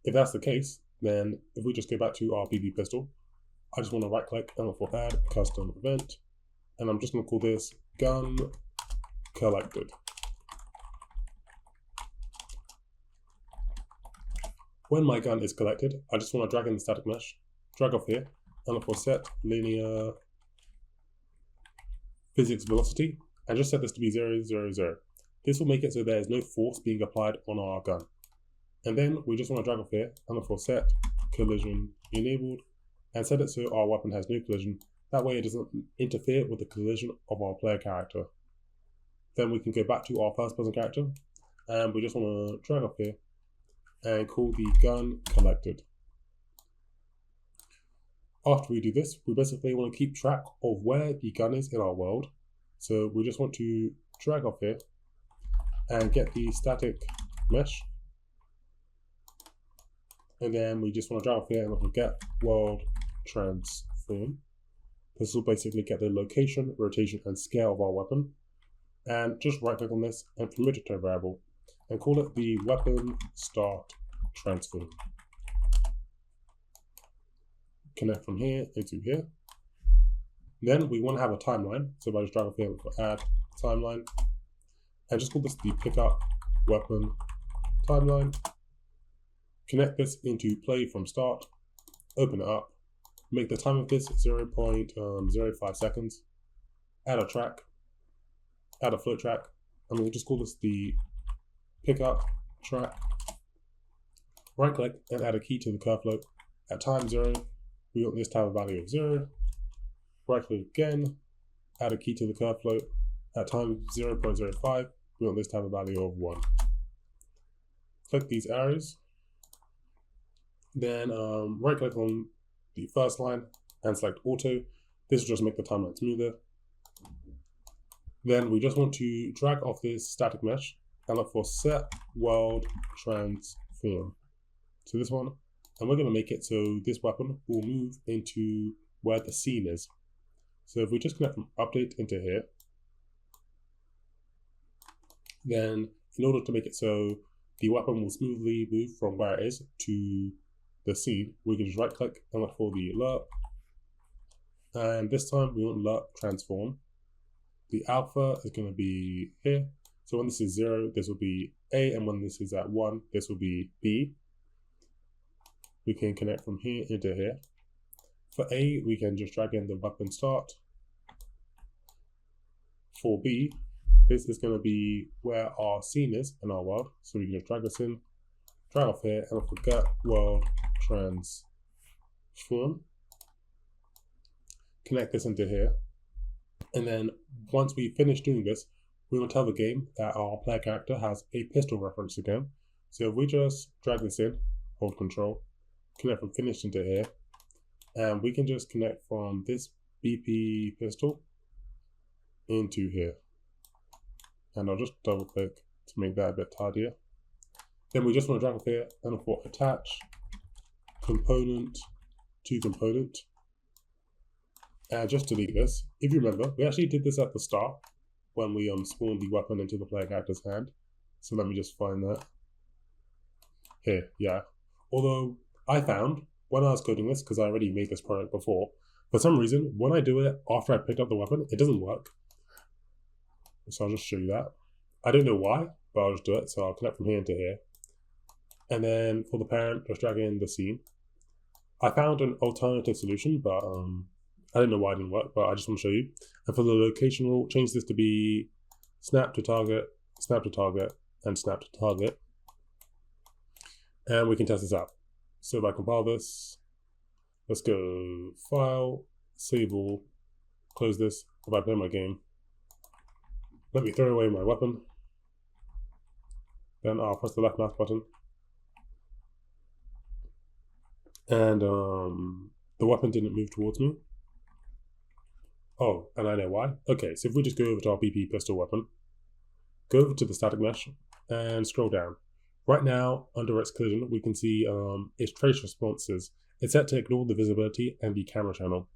If that's the case, then if we just go back to our BP pistol, I just want to right click and look for add custom event, and I'm just going to call this gun collected. When my gun is collected, I just want to drag in the static mesh, drag off here, and look for set linear physics velocity, and just set this to be 0, 0, 0. This will make it so there is no force being applied on our gun. And then we just want to drag off here and look for set collision enabled, and set it so our weapon has no collision. That way it doesn't interfere with the collision of our player character. Then we can go back to our first person character, and we just want to drag off here and call the gun collected. After we do this, we basically want to keep track of where the gun is in our world. So we just want to drag off here and get the static mesh. And then we just want to drag off here and look at get world transform. This will basically get the location, rotation, and scale of our weapon. and just right click on this and promote it to a variable and call it the weapon start transform. Connect from here into here. Then we want to have a timeline, so if I just drag off here, add timeline, and just call this the pickup weapon timeline. Connect this into play from start, open it up, make the time of this 0.05 seconds, add a track, add a float track, and we'll just call this the pickup track. Right click and add a key to the curve float. At time 0, we want this to have a value of 0. Right click again, add a key to the curve float. At time 0.05, we want this to have a value of 1. Click these arrows, then right click on the first line and select auto. This will just make the timeline smoother. Then we just want to drag off this static mesh and look for set world transform. So this one, and we're going to make it so this weapon will move into where the scene is. So if we just connect from update into here, then in order to make it so the weapon will smoothly move from where it is to the scene, we can just right click and look for the alert. And this time we want alert transform. The alpha is going to be here. So when this is 0, this will be A, and when this is at 1, this will be B. We can connect from here into here. For A, we can just drag in the weapon start. For B, this is going to be where our scene is in our world. So we can just drag this in, drag off here, and forget world transform. Connect this into here. And then once we finish doing this, we will tell the game that our player character has a pistol reference again. So if we just drag this in, hold control, connect from finish into here, and we can just connect from this BP pistol into here. And I'll just double click to make that a bit tidier. Then we just want to drag up here and look for attach component to component. And just delete this. If you remember, we actually did this at the start when we spawned the weapon into the player character's hand. So let me just find that. Here, yeah. Although I found when I was coding this, because I already made this product before, for some reason, when I do it after I picked up the weapon, it doesn't work. So I'll just show you that. I don't know why, but I'll just do it. So I'll connect from here into here. And then for the parent, just drag in the scene. I found an alternative solution, but I don't know why it didn't work, but I just want to show you. And for the location rule, change this to be snap to target, and snap to target. And we can test this out. So if I compile this, let's go File, Save All, close this. If I play my game, let me throw away my weapon. Then I'll press the left mouse button. And the weapon didn't move towards me. Oh, and I know why. Okay, so if we just go over to our BP pistol weapon, go over to the static mesh and scroll down. Right now, under its collision, we can see its trace responses. It's set to ignore the visibility and the camera channel.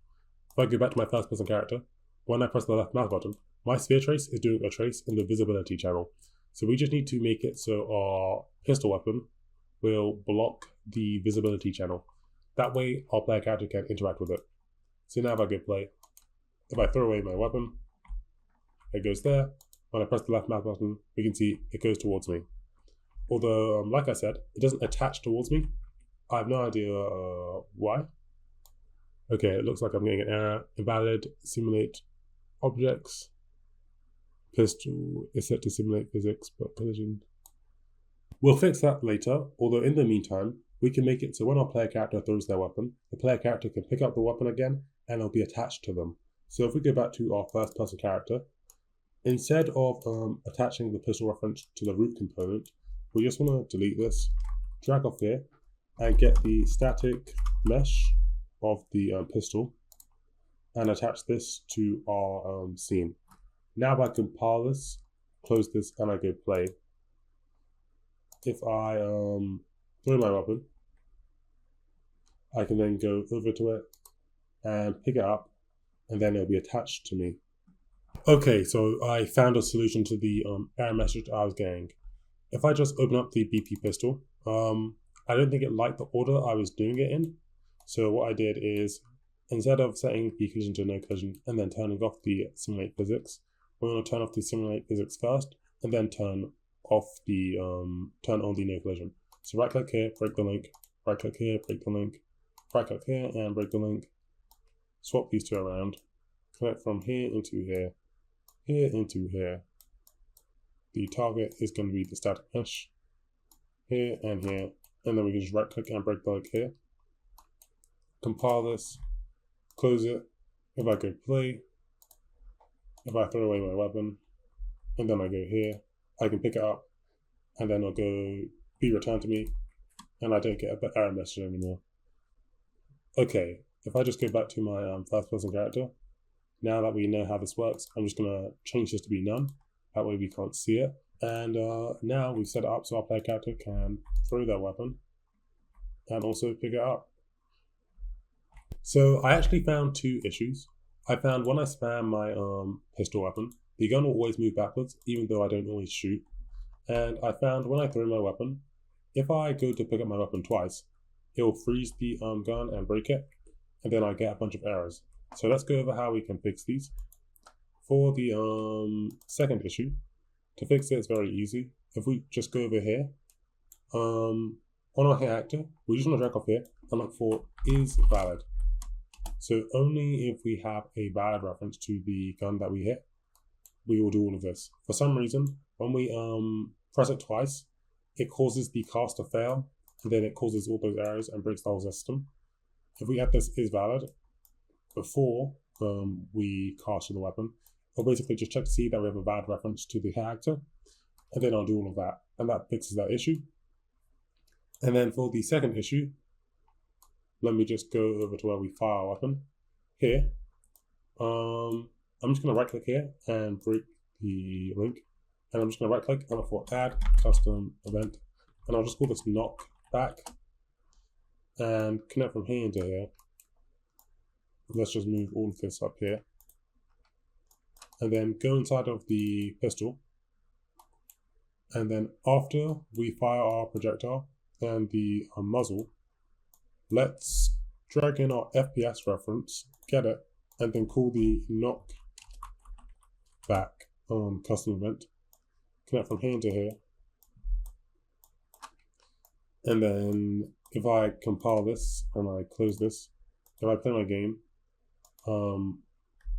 If I go back to my first person character, when I press the left mouse button, my sphere trace is doing a trace in the visibility channel. So we just need to make it so our pistol weapon will block the visibility channel. That way, our player character can interact with it. So now if I go play, if I throw away my weapon, it goes there. When I press the left mouse button, we can see it goes towards me. Although, like I said, it doesn't attach towards me. I have no idea why. Okay, it looks like I'm getting an error. Invalid, simulate objects. Pistol is set to simulate physics, but collision. We'll fix that later, although in the meantime, we can make it so when our player character throws their weapon, the player character can pick up the weapon again and it'll be attached to them. So if we go back to our first person character, instead of attaching the pistol reference to the root component, we just want to delete this, drag off here, and get the static mesh of the pistol and attach this to our scene. Now if I compile this, close this, and I go play, if I throw my weapon, I can then go over to it and pick it up, and then it'll be attached to me. Okay, so I found a solution to the error message I was getting. If I just open up the BP pistol, I don't think it liked the order I was doing it in. So what I did is, instead of setting the collision to no collision and then turning off the simulate physics, we're going to turn off the simulate physics first and then turn on the no collision. So right click here, break the link, right click here, break the link, right click here and break the link. Swap these two around, connect from here into here, here into here. The target is going to be the static mesh, here and here, and then we can just right click and break the link here. Compile this, close it. If I go play, if I throw away my weapon, and then I go here, I can pick it up, and then it'll go be returned to me, and I don't get an error message anymore. Okay, if I just go back to my first person character, now that we know how this works, I'm just going to change this to be none. That way we can't see it. And now we've set it up so our player character can throw their weapon and also pick it up. So I actually found two issues. I found when I spam my pistol weapon, the gun will always move backwards even though I don't always shoot. And I found when I throw my weapon, if I go to pick up my weapon twice, it will freeze the gun and break it, and then I get a bunch of errors. So let's go over how we can fix these. For the second issue, to fix it, it's very easy. If we just go over here, on our hit actor, we just want to drag off here and look for is valid. So only if we have a valid reference to the gun that we hit, we will do all of this. For some reason, when we press it twice, it causes the cast to fail, and then it causes all those errors and breaks the whole system. If we have this is valid before we cast the weapon, I'll basically just check to see that we have a valid reference to the hit actor, and then I'll do all of that, and that fixes that issue. And then for the second issue, let me just go over to where we fire our weapon. Here, I'm just going to right click here and break the link, and I'm just going to right click and look for add custom event, and I'll just call this knock back and connect from here into here. Let's just move all of this up here, and then go inside of the pistol, and then after we fire our projectile and the muzzle, let's drag in our FPS reference, get it, and then call the knock back custom event, connect from here into here, and then if I compile this and I close this, if I play my game,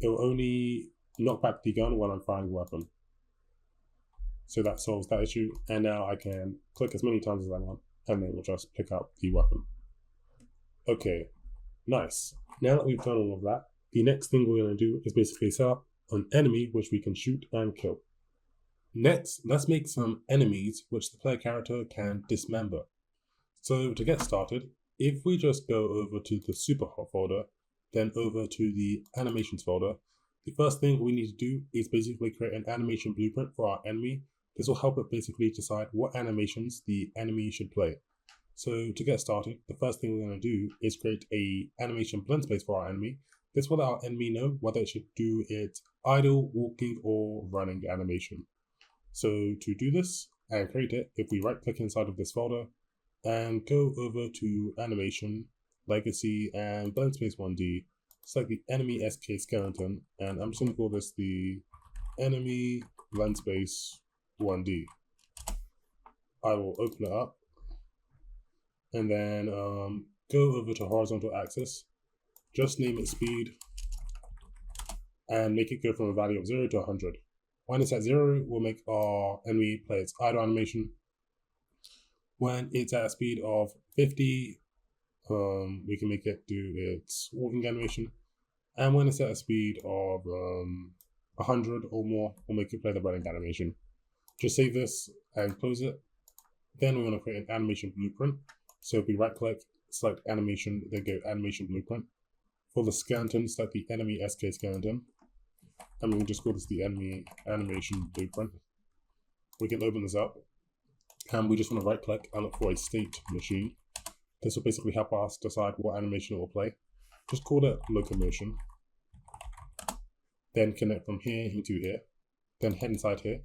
it will only knock back the gun when I'm firing the weapon. So that solves that issue, and now I can click as many times as I want, and then we'll just pick up the weapon. Okay, nice. Now that we've done all of that, the next thing we're going to do is basically set up an enemy which we can shoot and kill. Next, let's make some enemies which the player character can dismember. So to get started, if we just go over to the Superhot folder, then over to the animations folder, the first thing we need to do is basically create an animation blueprint for our enemy. This will help it basically decide what animations the enemy should play. So to get started, the first thing we're going to do is create a animation blend space for our enemy. This will let our enemy know whether it should do its idle, walking, or running animation. So to do this and create it, if we right click inside of this folder and go over to animation, legacy, and blend space 1D, select the enemy SK skeleton, and I'm just going to call this the enemy blend space 1D. I will open it up, and then go over to horizontal axis, just name it speed, and make it go from a value of 0 to 100. When it's at 0, we'll make our enemy play its idle animation. When it's at a speed of 50, we can make it do its walking animation. And when it's at a speed of 100 or more, we'll make it play the running animation. Just save this and close it. Then we want to create an animation blueprint. So if we right click, select animation, then go animation blueprint. For the skeleton, select the enemy SK skeleton. And we can just call this the enemy animation blueprint. We can open this up. And we just want to right click and look for a state machine. This will basically help us decide what animation it will play. Just call it locomotion. then connect from here into here, then head inside here,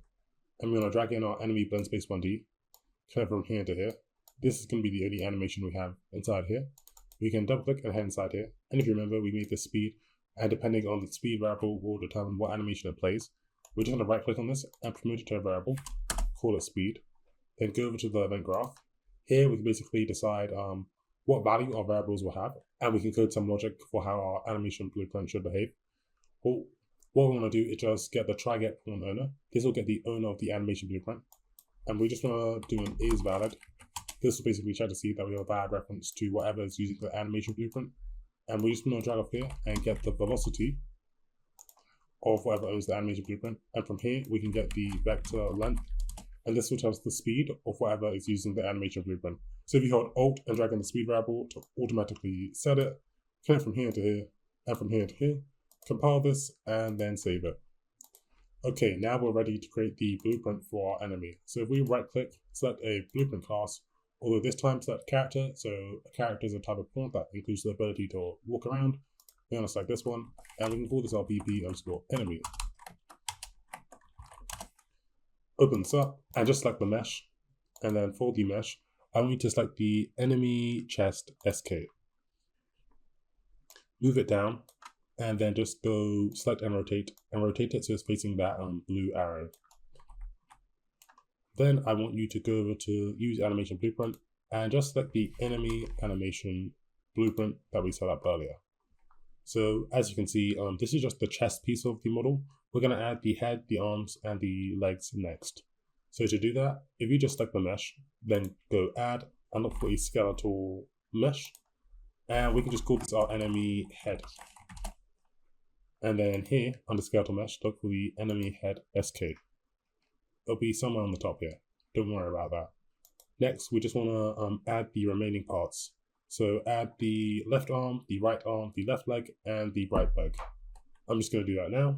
and we're going to drag in our enemy blend space 1D, connect from here to here. This is going to be the only animation we have inside here. We can double click and head inside here, and if you remember, we made this speed, and depending on the speed variable will determine what animation it plays. We're just going to right click on this and promote it to a variable, call it speed, then go over to the event graph. Here we can basically decide what value our variables will have, and we can code some logic for how our animation blueprint should behave. What we want to do is just get the try get pawn owner. This will get the owner of the animation blueprint, and we just want to do an is valid. This will basically check to see that we have a valid reference to whatever is using the animation blueprint, and we just want to drag up here and get the velocity of whatever owns the animation blueprint, and from here we can get the vector length, and this will tell us the speed of whatever is using the animation blueprint. So if you hold Alt and drag in the speed variable to automatically set it, connect from here to here, and from here to here, compile this, and then save it. Okay, now we're ready to create the blueprint for our enemy. So if we right click, select a blueprint class, although this time select character, so a character is a type of pawn that includes the ability to walk around. We're going to select this one, and we can call this our BP_enemy. Open this up, and just select the mesh, and then for the mesh, I want you to select the enemy chest SK. Move it down, and then just go select and rotate it so it's facing that blue arrow. Then I want you to go over to use animation blueprint and just select the enemy animation blueprint that we set up earlier. So as you can see, this is just the chest piece of the model. We're going to add the head, the arms, and the legs next. So to do that, if you just select the mesh, then go add and look for a skeletal mesh, and we can just call this our enemy head. And then here under skeletal mesh, look for the enemy head SK. It'll be somewhere on the top here. Don't worry about that. Next, we just want to add the remaining parts. So add the left arm, the left leg, and the right leg. I'm just going to do that now.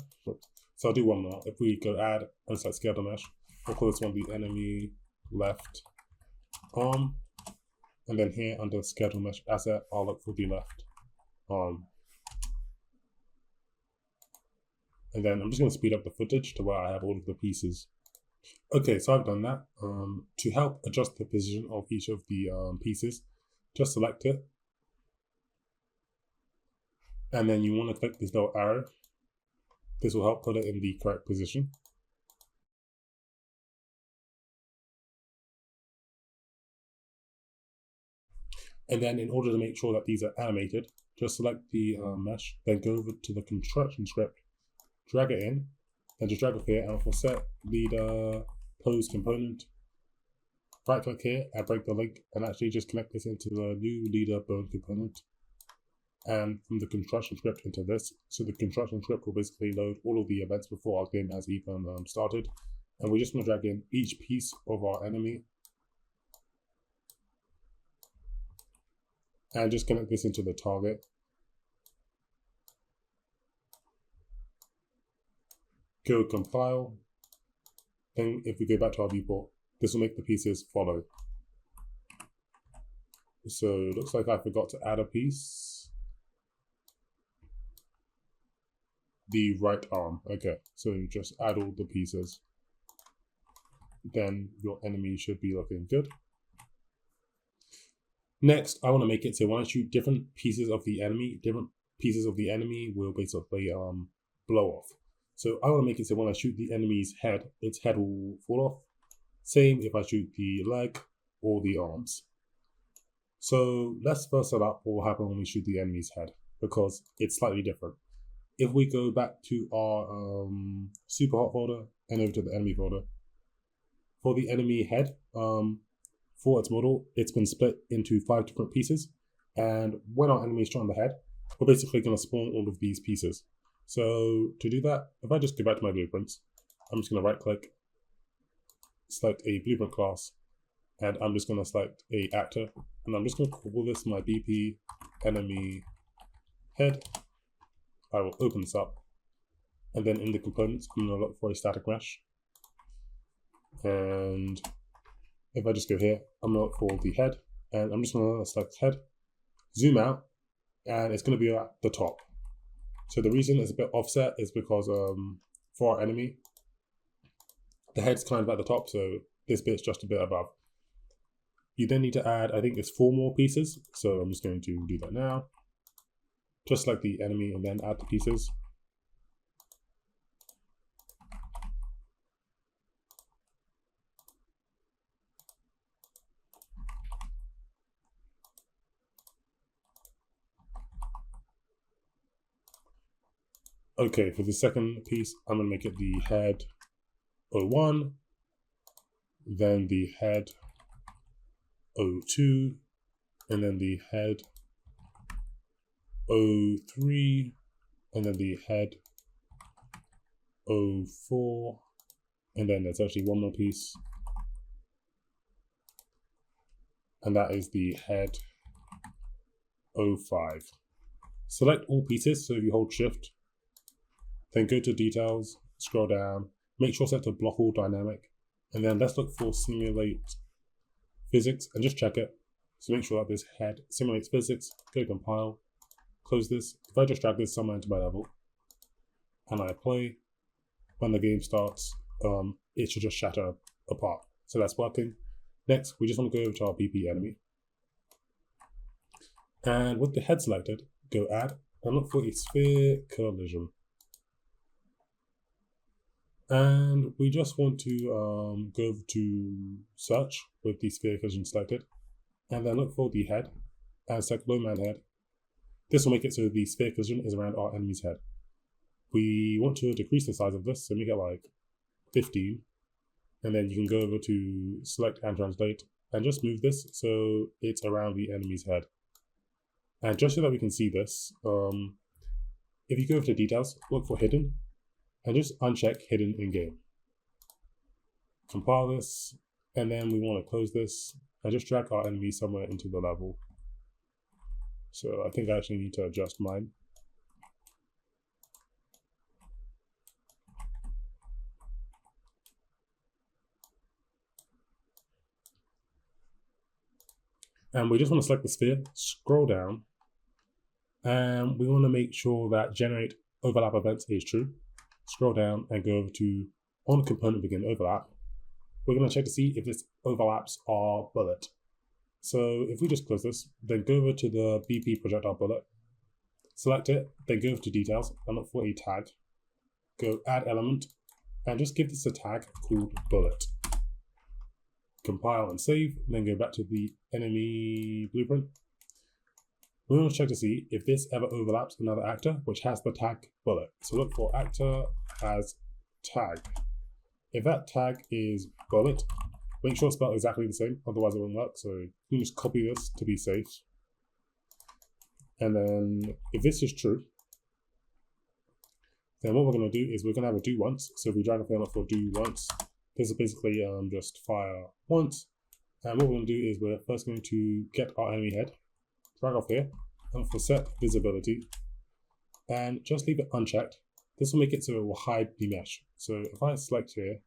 So I'll do one more. If we go add and select skeletal mesh, we'll call this one the enemy left arm. And then here under skeletal mesh asset, I'll look for the left arm. And then I'm just going to speed up the footage to where I have all of the pieces. Okay, so I've done that. To help adjust the position of each of the pieces, just select it. And then you want to click this little arrow. This will help put it in the correct position. And then in order to make sure that these are animated, just select the mesh, then go over to the construction script, drag it in, then just drag up here and for set leader pose component, right click here and break the link and actually just connect this into the new leader bone component and from the construction script into this. So the construction script will basically load all of the events before our game has even started, and we just want to drag in each piece of our enemy and just connect this into the target. Go compile. Then if we go back to our viewport, this will make the pieces follow. So it looks like I forgot to add a piece. The right arm. Okay, so just add all the pieces. Then your enemy should be looking good. Next, I want to make it so when I shoot different pieces of the enemy will basically blow off. So I want to make it so when I shoot the enemy's head, its head will fall off. Same if I shoot the leg or the arms. So let's first set up what will happen when we shoot the enemy's head, because it's slightly different. If we go back to our super hot folder and over to the enemy folder, for the enemy head, for its model, it's been split into 5 different pieces. And when our enemy is shot on the head, we're basically going to spawn all of these pieces. So to do that, if I just go back to my blueprints, I'm just going to right click, select a blueprint class, and I'm just going to select a actor, and I'm just going to call this my BP enemy head. I will open this up, and then in the components, I'm going to look for a static mesh. And if I just go here, I'm going to look for the head, and I'm just going to select head, zoom out, and it's going to be at the top. So the reason it's a bit offset is because for our enemy, the head's kind of at the top, so this bit's just a bit above. You then need to add, I think it's 4 more pieces. So I'm just going to do that now. Just select the enemy and then add the pieces. Okay, for the second piece, I'm going to make it the head 01, then the head 02, and then the head 03, and then the head 04, and then there's actually one more piece, and that is the head 05. Select all pieces, so if you hold shift, then go to details, scroll down, make sure set to block all dynamic, and then let's look for simulate physics and just check it. So make sure that this head simulates physics, go compile, close this. If I just drag this somewhere into my level and I play, when the game starts, it should just shatter apart. So that's working. Next, we just want to go over to our BP enemy. And with the head selected, go add and look for a sphere collision. And we just want to go over to search with the sphere collision selected, and then look for the head and select low man head. This will make it so the sphere collision is around our enemy's head. We want to decrease the size of this, so make it like 15, and then you can go over to select and translate and just move this so it's around the enemy's head. And just so that we can see this, if you go over to details, look for hidden, and just uncheck hidden in game. Compile this, and then we want to close this and just drag our enemy somewhere into the level. So I think I actually need to adjust mine. And we just want to select the sphere, scroll down, and we want to make sure that generate overlap events is true. Scroll down and go over to on component begin overlap. We're going to check to see if this overlaps our bullet. So if we just close this, then go over to the BP projectile bullet, select it, then go over to details and look for a tag. Go add element and just give this a tag called bullet. Compile and save, then go back to the enemy blueprint. We want to check to see if this ever overlaps another actor which has the tag bullet. So look for actor as tag. If that tag is bullet, make sure it's spelled exactly the same, otherwise it won't work. So you can just copy this to be safe. And then if this is true, then what we're going to do is we're going to have a do once. So if we drag a thing for do once, this is basically just fire once. And what we're going to do is we're first going to get our enemy head, drag off here, and for set visibility, and just leave it unchecked. This will make it so it will hide the mesh. So if I select here,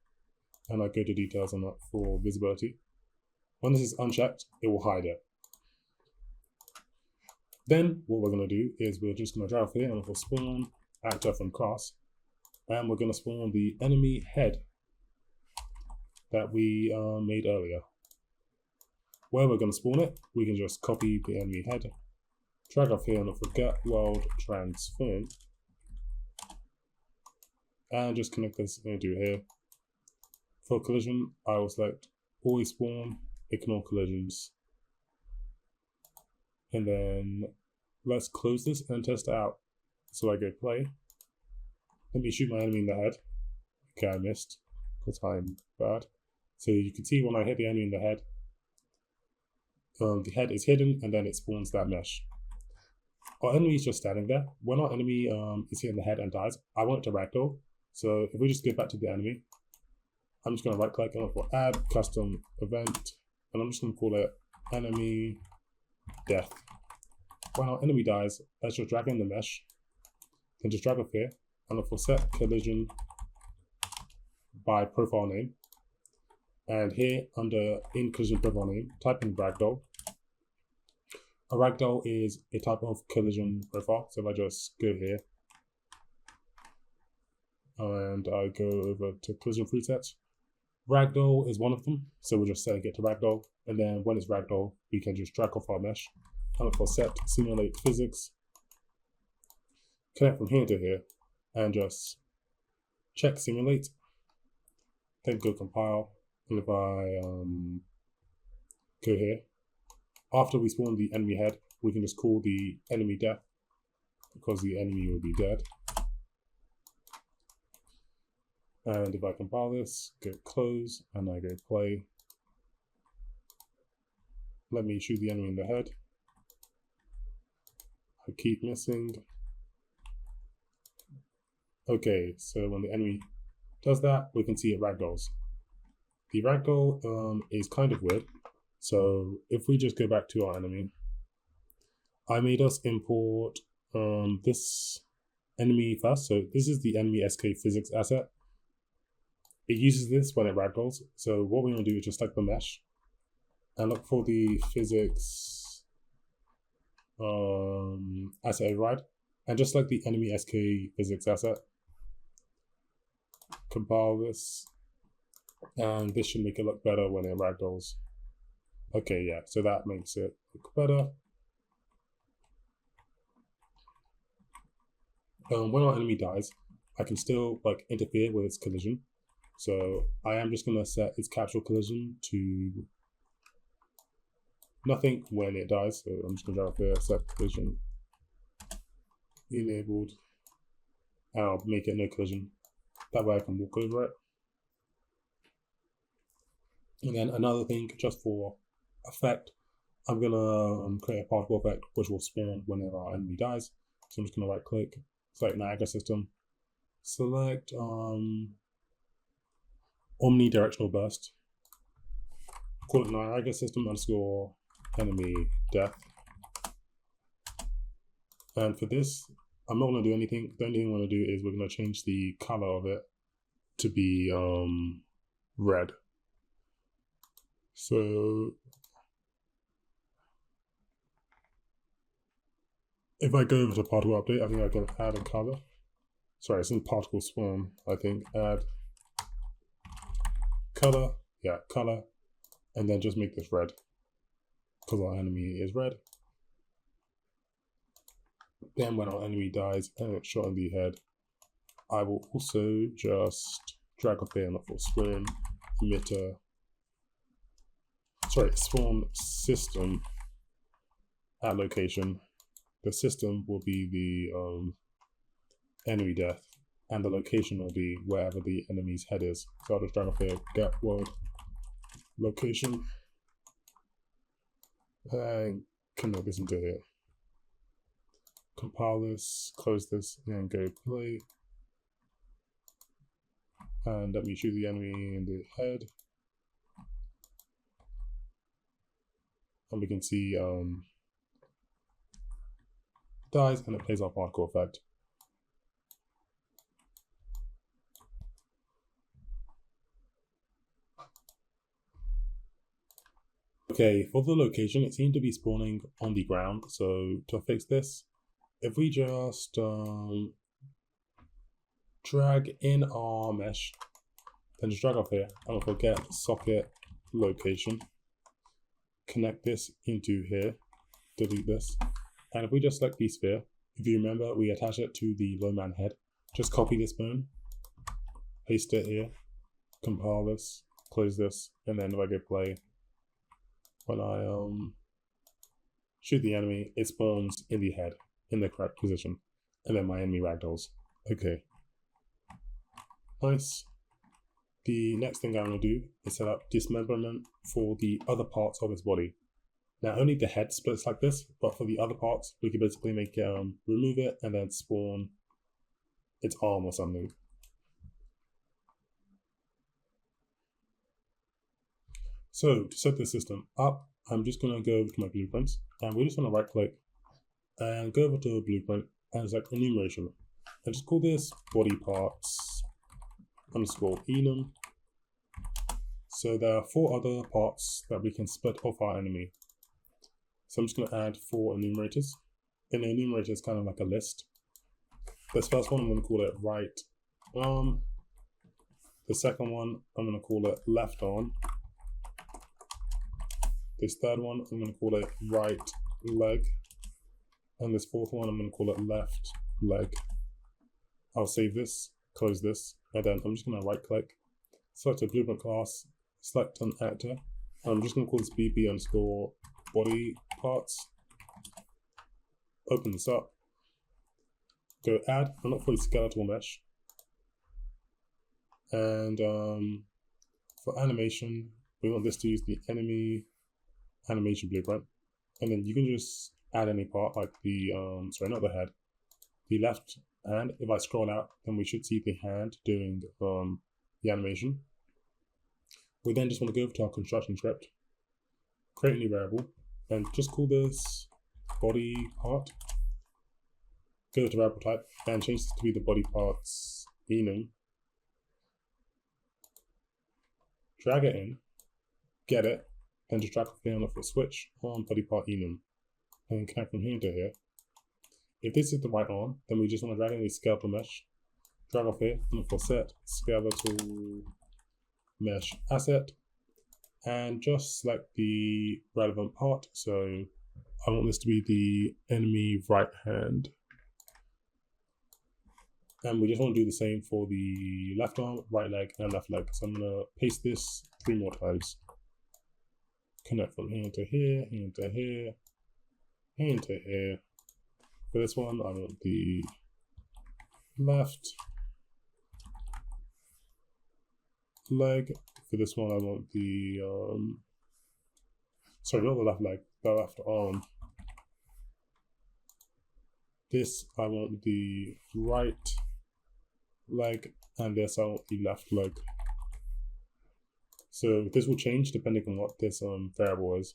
and I go to details and look for visibility, when this is unchecked, it will hide it. Then what we're going to do is we're just going to drag off here and we'll spawn actor from class, and we're going to spawn the enemy head that we made earlier. Where we're going to spawn it, we can just copy the enemy head, drag off here and look for get world transform, and just connect this into here. For collision, I will select always spawn, ignore collisions. And then let's close this and test it out. So I go play. Let me shoot my enemy in the head. Okay, I missed because I'm bad. So you can see when I hit the enemy in the head is hidden and then it spawns that mesh. Our enemy is just standing there. When our enemy is hit in the head and dies, I want it to ragdoll. So if we just go back to the enemy, I'm just going to right click and look for add custom event, and I'm just going to call it enemy death. When our enemy dies, let's just drag in the mesh, then just drag up here and look for set collision by profile name. And here under in collision profile name, type in ragdoll. A ragdoll is a type of collision profile. So if I just go here and I go over to collision presets. Ragdoll is one of them, so we're just setting it to Ragdoll, and then when it's Ragdoll, we can just drag off our mesh, and look for set simulate physics, connect from here to here, and just check simulate, then go compile, and if I go here, after we spawn the enemy head, we can just call the enemy death, because the enemy will be dead. And if I compile this, go close, and I go play. Let me shoot the enemy in the head. I keep missing. Okay, so when the enemy does that, we can see it ragdolls. The ragdoll is kind of weird. So if we just go back to our enemy, I made us import this enemy first. So this is the enemy SK physics asset. It uses this when it ragdolls. So what we're going to do is just select the mesh and look for the physics asset override, and just select the enemy SK physics asset. Compile this, and this should make it look better when it ragdolls. Okay, yeah, so that makes it look better. When our enemy dies, I can still interfere with its collision. So I am just gonna set its capsule collision to nothing when it dies. So I'm just gonna drag up here, set collision enabled, and I'll make it no collision. That way I can walk over it. And then another thing, just for effect, I'm gonna create a particle effect which will spawn whenever our enemy dies. So I'm just gonna right click, select Niagara system, select omnidirectional burst, call it Niagara system underscore enemy death. And for this, I'm not going to do anything. The only thing I'm going to do is we're going to change the color of it to be red. So if I go over to particle update, I think I can add a color. Sorry, it's in particle swarm, I think. Add color, yeah, color, and then just make this red, because our enemy is red. Then when our enemy dies and it's shot in the head, I will also just drag up here and look for spawn emitter, sorry, spawn system at location. The system will be the enemy death, and the location will be wherever the enemy's head is. So I'll just drag up here, get world location, and connect this into here. Compile this, close this, and go play. And let me shoot the enemy in the head. And we can see dies, and it plays our particle effect. Okay, for the location, it seemed to be spawning on the ground. So to fix this, if we just drag in our mesh, then just drag off here, and we'll forget socket location, connect this into here, delete this, and if we just select the sphere, if you remember, we attach it to the low man head. Just copy this bone, paste it here, compile this, close this, and then if I go play, when I shoot the enemy, it spawns in the head, in the correct position, and then my enemy ragdolls. Okay. Nice. The next thing I'm going to do is set up dismemberment for the other parts of its body. Now only the head splits like this, but for the other parts, we can basically make it, remove it and then spawn its arm or something. So to set this system up, I'm just going to go over to my blueprints, and we're just going to right click and go over to a blueprint and select enumeration. And just call this body parts underscore enum. So there are 4 other parts that we can split off our enemy. So I'm just going to add 4 enumerators. And the enumerator is kind of like a list. This first one, I'm going to call it right arm. The second one, I'm going to call it left arm. This third one, I'm going to call it right leg. And this fourth one, I'm going to call it left leg. I'll save this, close this, and then I'm just going to right click, select a blueprint class, select an actor. I'm just going to call this bb underscore body parts. Open this up, go add, and look for the skeletal mesh. And for animation, we want this to use the enemy animation blueprint. And then you can just add any part, like the, sorry, not the head, the left hand. If I scroll out, then we should see the hand doing the animation. We then just want to go over to our construction script, create a new variable, and just call this body part. Go to variable type and change this to be the body parts enum. Drag it in, get it, then just drag it down for a switch on body part enum, and connect from here to here. If this is the right arm, then we just want to drag in the skeletal mesh, drag off here, and look for set skeletal mesh asset, and just select the relevant part. So I want this to be the enemy right hand. And we just want to do the same for the left arm, right leg, and left leg. So I'm going to paste this 3 more times. Connect from here to here, here to here, here to here. For this one, I want the left leg. For this one, I want the, sorry, not the left leg, the left arm. This, I want the right leg, and this I want the left leg. So this will change depending on what this variable is.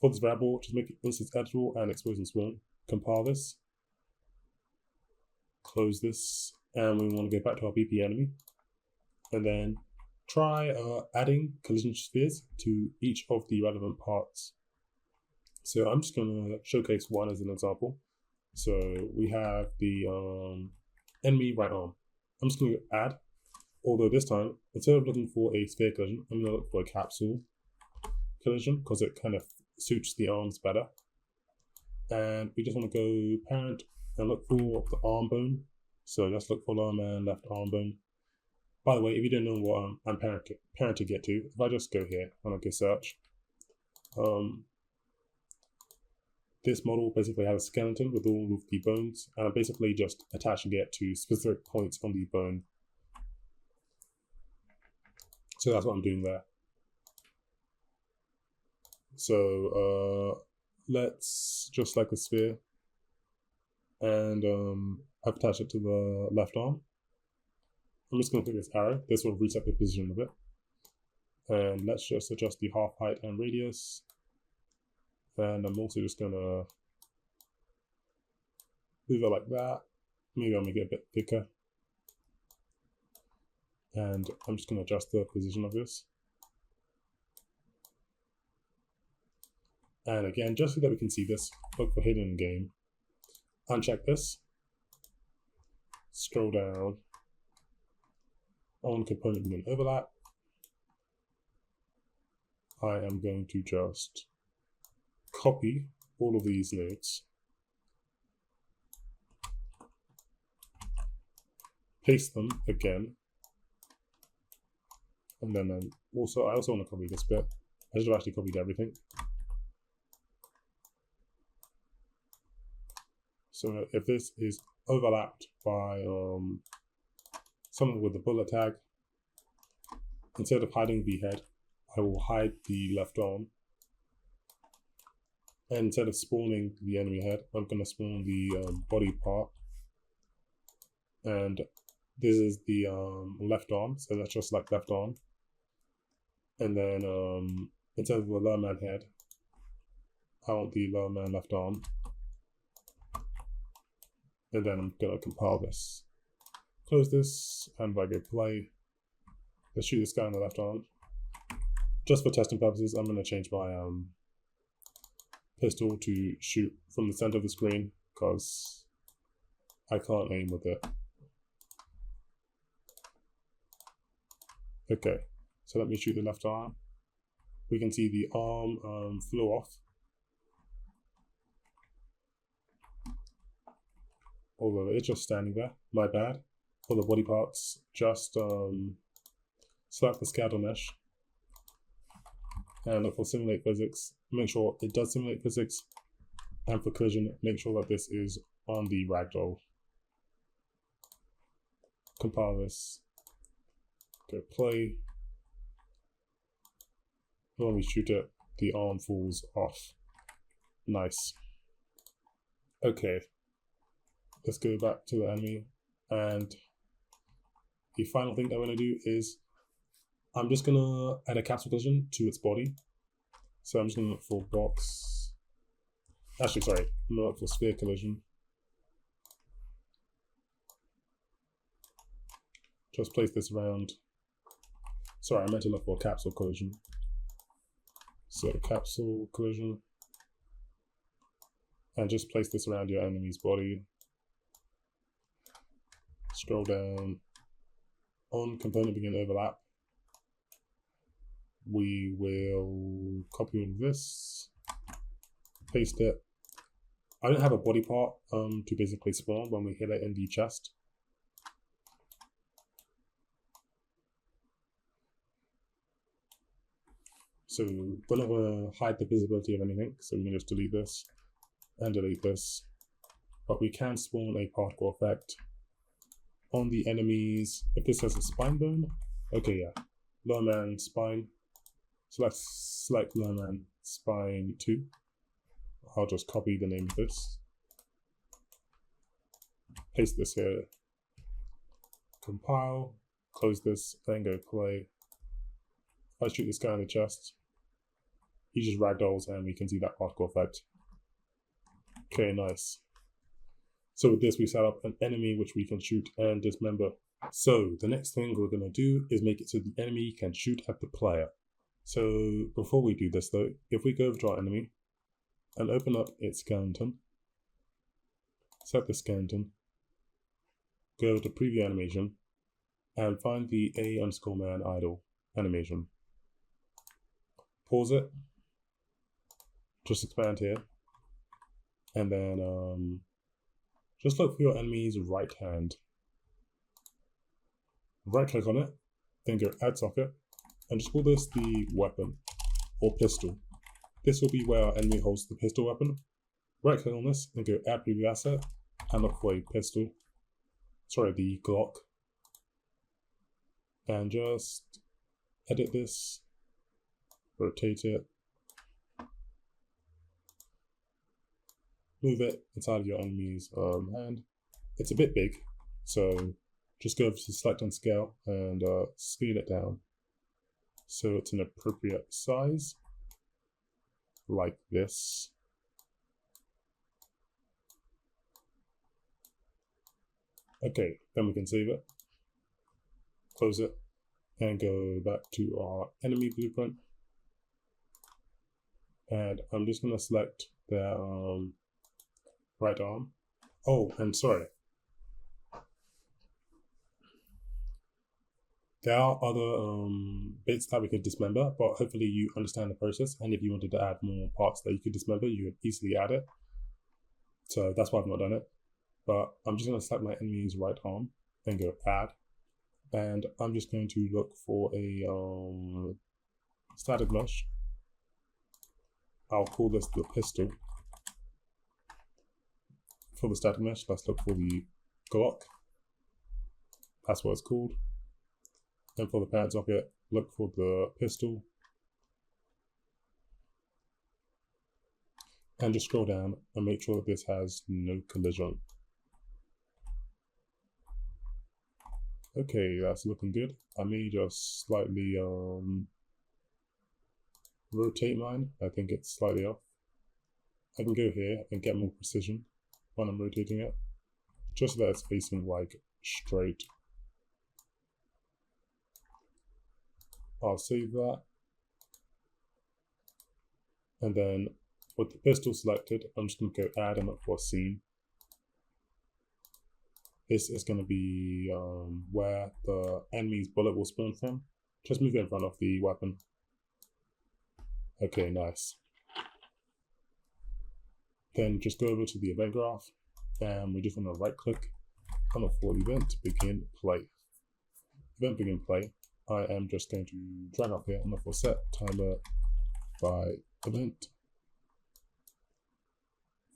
For this variable, just make it instance editable and expose and spawn. Compile this, close this, and we want to go back to our BP enemy, and then try adding collision spheres to each of the relevant parts. So I'm just going to showcase one as an example. So we have the enemy right arm. I'm just going to add, although this time, instead of looking for a sphere collision, I'm going to look for a capsule collision because it kind of suits the arms better. And we just want to go parent and look for the arm bone. So just look for lower man, left arm bone. By the way, if you don't know what I'm parent to get to, if I just go here and I go search, this model basically has a skeleton with all of the bones, and I'm basically just attaching it to specific points on the bone. So that's what I'm doing there. So let's just select the sphere, and I've attached it to the left arm. I'm just going to click this arrow. This will reset the position of it. And let's just adjust the half height and radius. And I'm also just going to move it like that. Maybe I'll make it a bit thicker. And I'm just going to adjust the position of this. And again, just so that we can see this, look for hidden game. Uncheck this. Scroll down. On component begin overlap. I am going to just copy all of these nodes, paste them again, and then I also want to copy this bit. I should have actually copied everything. So if this is overlapped by something with the bullet tag, instead of hiding the head, I will hide the left arm. And instead of spawning the enemy head, I'm going to spawn the body part. And this is the left arm, so that's just like left arm. And then instead of the lower man head, I want the lower man left arm. And then I'm going to compile this. Close this, and if I go play, let's shoot this guy on the left arm. Just for testing purposes, I'm going to change my pistol to shoot from the center of the screen because I can't aim with it. Okay, so let me shoot the left arm. We can see the arm flew off. Although it's just standing there, my bad. For the body parts, just select the scatter mesh and look for simulate physics. Make sure it does simulate physics, and for collision, make sure that this is on the ragdoll. Compile this, go play. When we shoot it, the arm falls off. Nice. Okay, let's go back to the enemy, and the final thing I'm going to do is I'm just going to add a capsule collision to its body. So I'm just going to look for box. Actually, sorry, I'm going to look for sphere collision. Just place this around. Sorry, I meant to look for capsule collision. So capsule collision. And just place this around your enemy's body. Scroll down. On component begin overlap, we will copy all of this, paste it. I don't have a body part to basically spawn when we hit it in the chest. So we're not going to hide the visibility of anything, so we can just delete this and delete this. But we can spawn a particle effect on the enemies. If this has a spine bone, okay, yeah, lower man spine. So let's select lower man spine 2. I'll just copy the name of this, paste this here, compile, close this, then go play. I shoot this guy in the chest. He just ragdolls and we can see that particle effect. Okay, nice. So with this, we set up an enemy which we can shoot and dismember. So the next thing we're going to do is make it so the enemy can shoot at the player. So before we do this though, if we go over to our enemy and open up its skeleton, set the skeleton, go over to preview animation, and find the A_man idle animation. Pause it, just expand here, and then just look for your enemy's right hand. Right click on it, then go add socket, and just call this the weapon or pistol. This will be where our enemy holds the pistol weapon. Right click on this and go add preview asset and look for a pistol. Sorry, the Glock. And just edit this, rotate it, move it inside of your enemy's hand. It's a bit big, so just go over to select and scale and scale it down so it's an appropriate size, like this. Okay, then we can save it, close it, and go back to our enemy blueprint. And I'm just going to select their right arm. Oh, and sorry, there are other bits that we could dismember, but hopefully you understand the process, and if you wanted to add more parts that you could dismember, you could easily add it. So that's why I've not done it. But I'm just going to select my enemy's right arm and go add. And I'm just going to look for a static mesh. I'll call this the pistol. For the static mesh, let's look for the Glock. That's what it's called. And for the parent socket, look for the pistol. And just scroll down and make sure that this has no collision. Okay, that's looking good. I may just slightly rotate mine. I think it's slightly off. I can go here and get more precision when I'm rotating it, just so that it's facing like straight. I'll save that. And then with the pistol selected, I'm just going to go add and look for a scene. This is going to be where the enemy's bullet will spawn from. Just move it in front of the weapon. Okay, nice. Then just go over to the event graph, and we just want to right click on the for event begin play. Event begin play. I am just going to drag up here on the for set timer by event.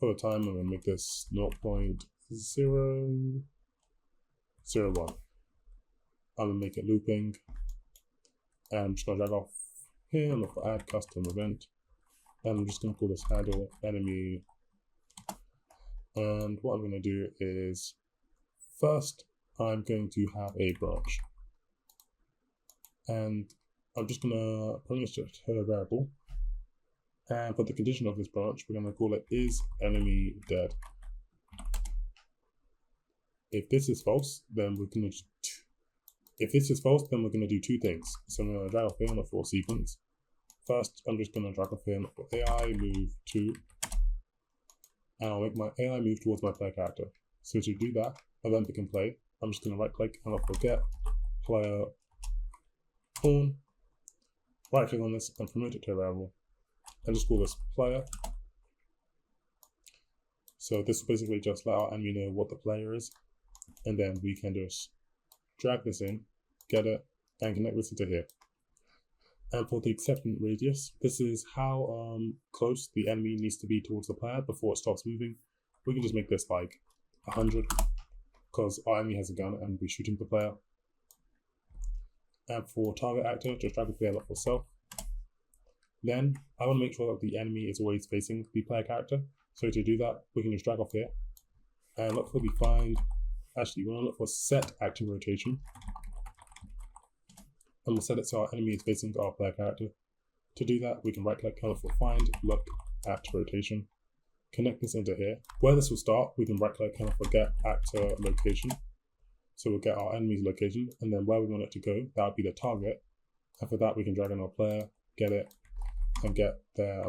For the time, I'm going to make this 0.001. I'm going to make it looping, and I'm just going to drag off here and look for add custom event, and I'm just going to call this handle enemy. And what I'm going to do is, first I'm going to have a branch, and I'm just going to put it to a variable, and for the condition of this branch we're going to call it is enemy dead. If this is false, then we're going to do two things. So I'm going to drag off here on the for sequence. First, I'm just going to drag off here for AI move to, and I'll make my AI move towards my player character. So to do that, event begin play, I'm just going to right click and I'll forget player pawn, right click on this and promote it to a variable, and just call this player. So this will basically just let our enemy know what the player is, and then we can just drag this in, get it, and connect this into here. And for the acceptance radius, this is how close the enemy needs to be towards the player before it stops moving. We can just make this like 100, because our enemy has a gun and we're shooting the player. And for target actor, just drag the player for self. Then I want to make sure that the enemy is always facing the player character. So to do that, we can just drag off here and look for the find. Actually, we want to look for set active rotation, and we'll set it so our enemy is facing our player character. To do that, we can right click and look for find look at rotation, connect this into here. Where this will start, we can right click and look for get actor location. So we'll get our enemy's location, and then where we want it to go, that would be the target. And for that, we can drag in our player, get it, and get their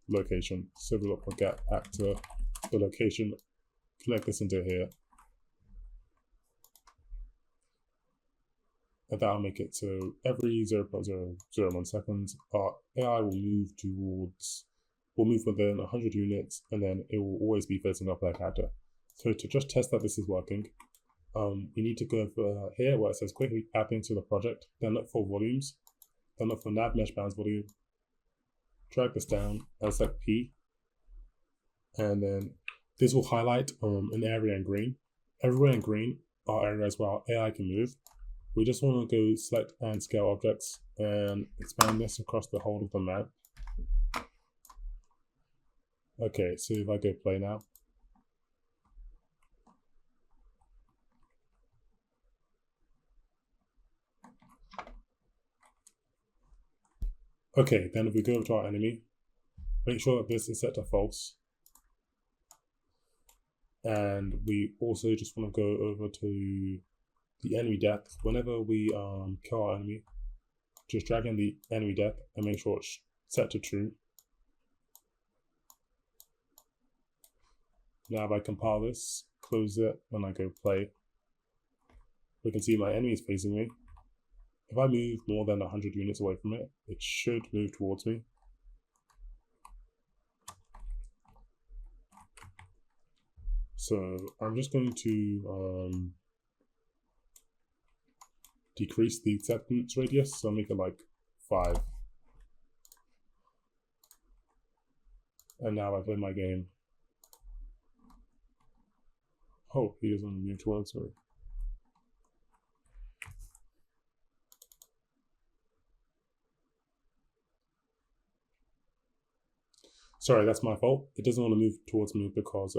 location. So we'll look for get actor, the location, connect this into here. And that'll make it so every 0.001 seconds, our AI will move within 100 units, and then it will always be facing our player character. So to just test that this is working, we need to go over here where it says quickly add things to the project, then look for volumes, then look for nav mesh bands volume, drag this down and select P, and then this will highlight an area in green. Everywhere in green are areas where our AI can move. We just want to go select and scale objects and expand this across the whole of the map. Okay, so if I go play now, okay, then if we go over to our enemy, make sure that this is set to false. And we also just want to go over to the enemy depth. Whenever we kill our enemy, just drag in the enemy depth and make sure it's set to true. Now if I compile this, close it, when I go play, we can see my enemy is facing me. If I move more than 100 units away from it, it should move towards me. So I'm just going to decrease the acceptance radius, so I'll make it like 5. And now I play my game. Oh, he doesn't move towards me. Sorry, that's my fault. It doesn't want to move towards me because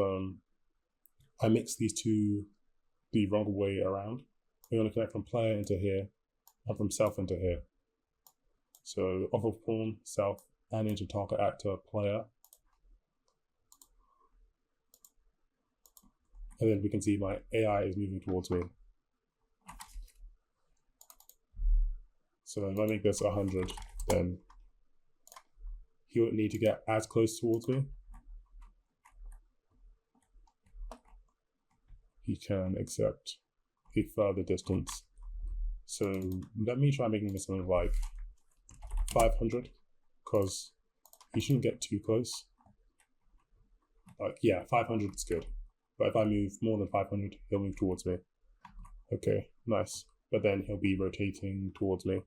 I mixed these two the wrong way around. We're going to connect from player into here and from self into here. So off of pawn, self, and into target actor, player. And then we can see my AI is moving towards me. So if I make this 100, then he won't need to get as close towards me. He can accept a further distance. So let me try making this something like 500, because he shouldn't get too close. Like, yeah, 500 is good. But if I move more than 500, he'll move towards me. Okay, nice. But then he'll be rotating towards me,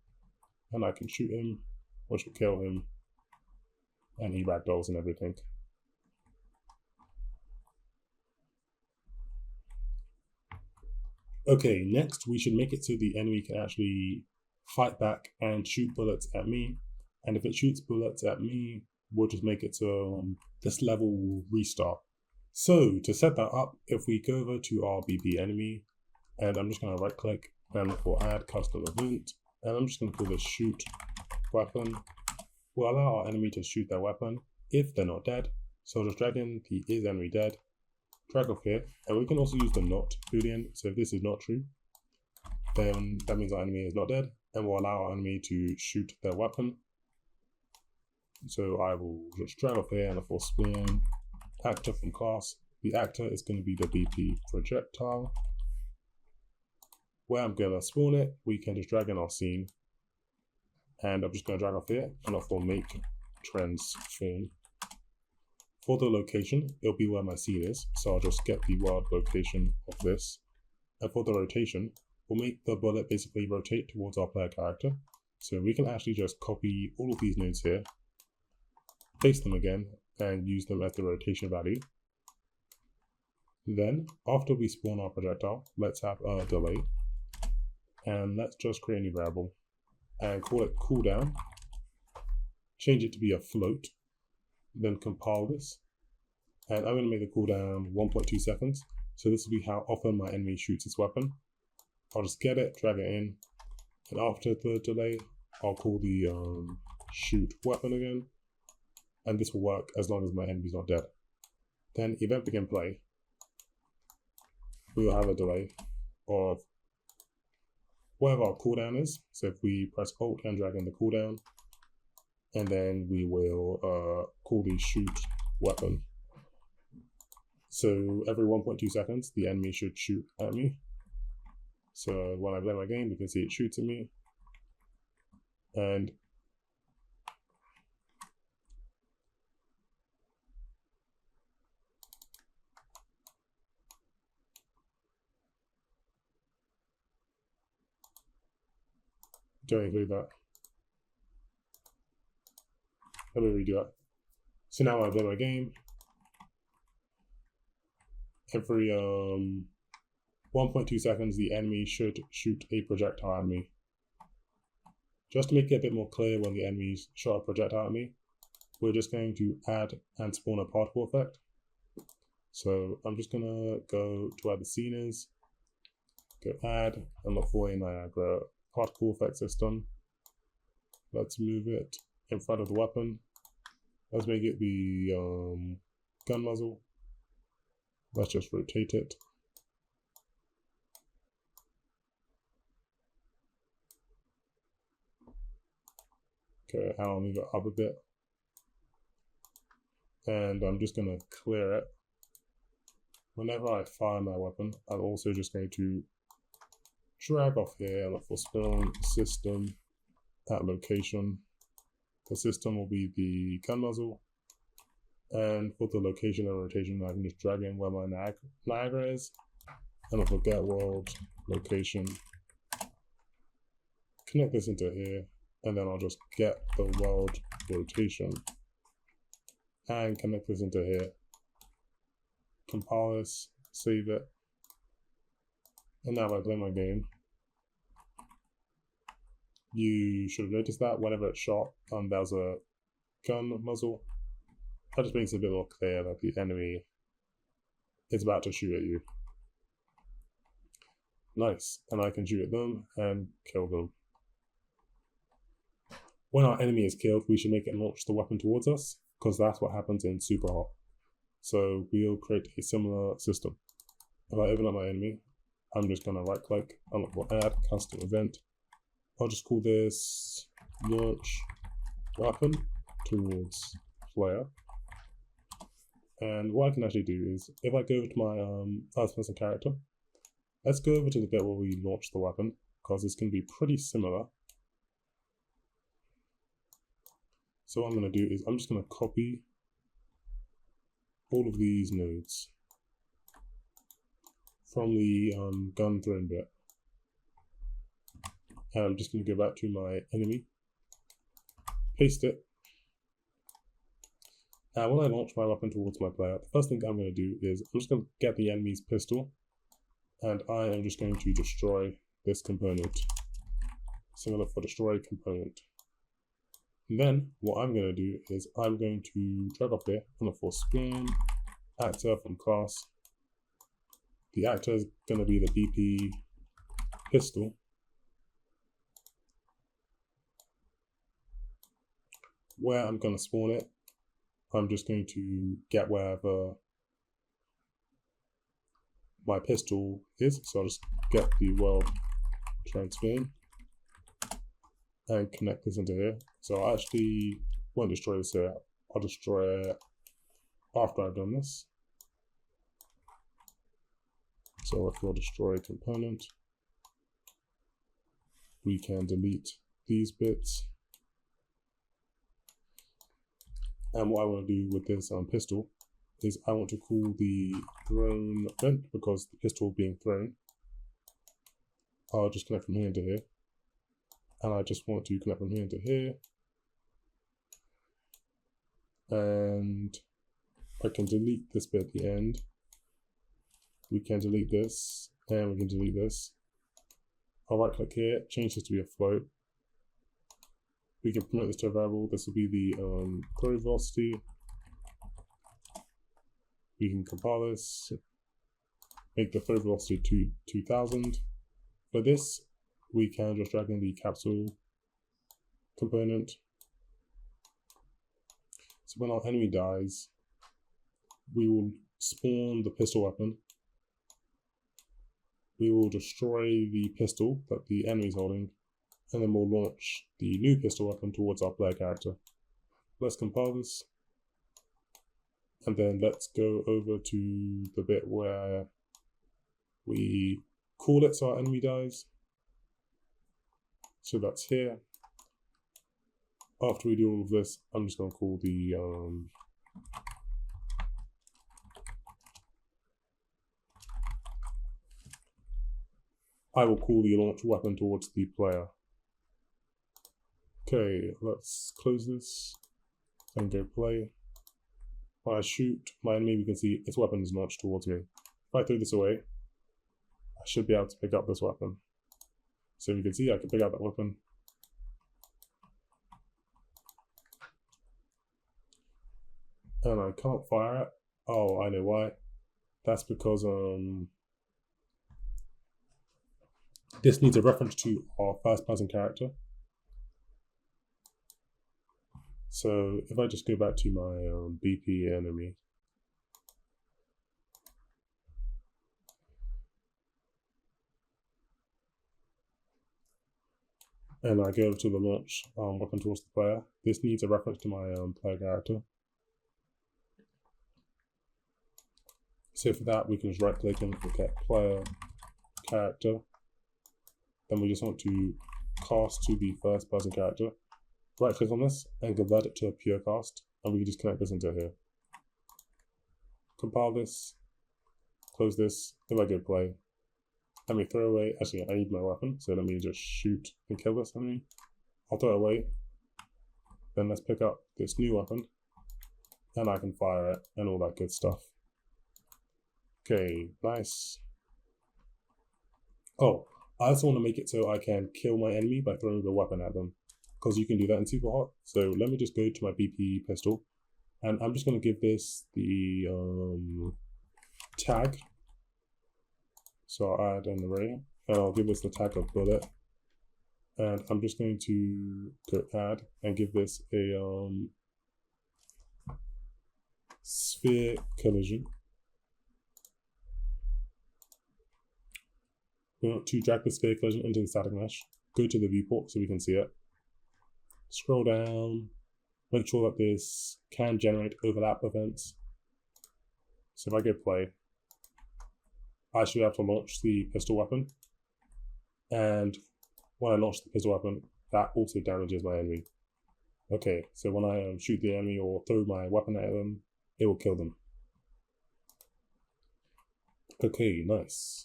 and I can shoot him, which will kill him, and he ragdolls and everything. Okay, next we should make it so the enemy can actually fight back and shoot bullets at me. And if it shoots bullets at me, we'll just make it so this level will restart. So to set that up, if we go over to our BP enemy, and I'm just going to right click and look for add custom event, and I'm just going to call this shoot weapon. We'll allow our enemy to shoot their weapon if they're not dead. So just drag in the is enemy dead, drag off here, and we can also use the not boolean. So if this is not true, then that means our enemy is not dead, and we'll allow our enemy to shoot their weapon. So I will just drag off here and look for spawn actor from class. The actor is going to be the BP projectile. Where I'm going to spawn it, we can just drag in our scene, and I'm just going to drag off here and look for make transform. For the location, it'll be where my scene is, so I'll just get the world location of this. And for the rotation, we'll make the bullet basically rotate towards our player character. So we can actually just copy all of these nodes here, paste them again, and use them as the rotation value. Then, after we spawn our projectile, let's have a delay. And let's just create a new variable and call it cooldown. Change it to be a float. Then compile this. And I'm going to make the cooldown 1.2 seconds. So this will be how often my enemy shoots its weapon. I'll just get it, drag it in. And after the delay, I'll call the shoot weapon again. And this will work as long as my enemy's not dead. Then event begin play. We will have a delay of whatever our cooldown is. So if we press Alt and drag in the cooldown, and then we will call the shoot weapon. So every 1.2 seconds, the enemy should shoot at me. So when I play my game, you can see it shoots at me. And don't include that. Let me redo that. So now when I play my game, every 1.2 seconds, the enemy should shoot a projectile at me. Just to make it a bit more clear when the enemies shot a projectile at me, we're just going to add and spawn a particle effect. So I'm just gonna go to where the scene is, go add, and look for a Niagara particle effect system. Let's move it in front of the weapon. Let's make it the gun muzzle. Let's just rotate it. Okay, and I'll move it up a bit. And I'm just going to clear it. Whenever I fire my weapon, I'm also just going to drag off here and look for spawn system at location. The system will be the gun muzzle. And for the location and rotation, I can just drag in where my Niagara is. And I'll forget world location. Connect this into here. And then I'll just get the world rotation. And connect this into here. Compile this, save it. And now if I play my game, you should have noticed that whenever it's shot, there's a gun muzzle. That just makes it a bit more clear that the enemy is about to shoot at you. Nice, and I can shoot at them and kill them. When our enemy is killed, we should make it launch the weapon towards us, because that's what happens in Super Hot. So we'll create a similar system. If I open up my enemy, I'm just going to right click and look for add custom event. I'll just call this launch weapon towards player. And what I can actually do is, if I go over to my first person character, let's go over to the bit where we launch the weapon, because it's going to be pretty similar. So what I'm going to do is I'm just going to copy all of these nodes from the gun thrown bit. And I'm just going to go back to my enemy, paste it. And when I launch my weapon towards my player, the first thing I'm going to do is I'm just going to get the enemy's pistol, and I am just going to destroy this component. Similar for destroy component. And then what I'm going to do is I'm going to drag up here, I'm going to force spawn actor from class. The actor is going to be the BP pistol. Where I'm going to spawn it, I'm just going to get wherever my pistol is. So I'll just get the world transform and connect this into here. So I actually won't destroy this here. I'll destroy it after I've done this. So if we'll destroy component, we can delete these bits. And what I want to do with this pistol is I want to call the thrown event because the pistol being thrown. I'll just connect from here into here. And I just want to connect from here into here. And I can delete this bit at the end. We can delete this, and we can delete this. I'll right click here, change this to be a float. We can promote this to a variable. This will be the throw velocity. We can compile this, make the throw velocity to 2000. For this, we can just drag in the capsule component. So when our enemy dies, we will spawn the pistol weapon. We will destroy the pistol that the enemy is holding, and then we'll launch the new pistol weapon towards our player character. Let's compile this, and then let's go over to the bit where we call it so our enemy dies. So that's here. After we do all of this, I'm just going to call the I will call the launch weapon towards the player. Okay, let's close this and go play. When I shoot my enemy, we can see its weapon is launched towards me. If I throw this away, I should be able to pick up this weapon. So you can see I can pick up that weapon. And I can't fire it. Oh, I know why. That's because this needs a reference to our first person character. So if I just go back to my BP enemy, and I go to the launch weapon towards the player, this needs a reference to my player character. So for that, we can just right click and get player character. Then we just want to cast to the first person character. Right click on this and convert it to a pure cast, and we can just connect this into here. Compile this, close this. If I go play, let me throw away. Actually, I need my weapon, so let me just shoot and kill this enemy. I'll throw it away. Then let's pick up this new weapon, and I can fire it and all that good stuff. Okay, nice. Oh, I also want to make it so I can kill my enemy by throwing the weapon at them, because you can do that in Super Hot. So let me just go to my BP pistol, and I'm just going to give this the tag. So I'll add an array, and I'll give this the tag of bullet, and I'm just going to go add and give this a sphere collision. We want to drag the sphere collision into the static mesh, go to the viewport so we can see it, scroll down, make sure that this can generate overlap events. So if I go play, I should have to launch the pistol weapon, and when I launch the pistol weapon, that also damages my enemy. Okay, so when I shoot the enemy or throw my weapon at them, it will kill them. Okay, nice.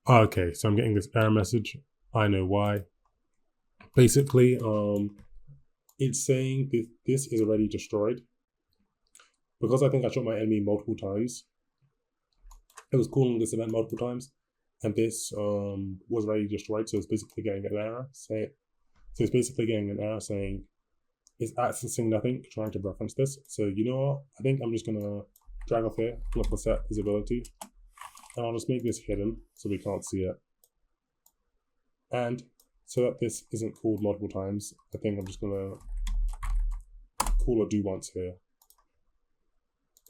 Okay, so I'm getting this error message. I know why. Basically, it's saying this is already destroyed. Because I think I shot my enemy multiple times, it was calling this event multiple times, and this was already destroyed, so it's basically getting an error. So it's basically getting an error saying it's accessing nothing, trying to reference this. So you know what? I think I'm just gonna drag off here, look for set visibility, and I'll just make this hidden so we can't see it. And so that this isn't called multiple times, I think I'm just gonna call a do once here.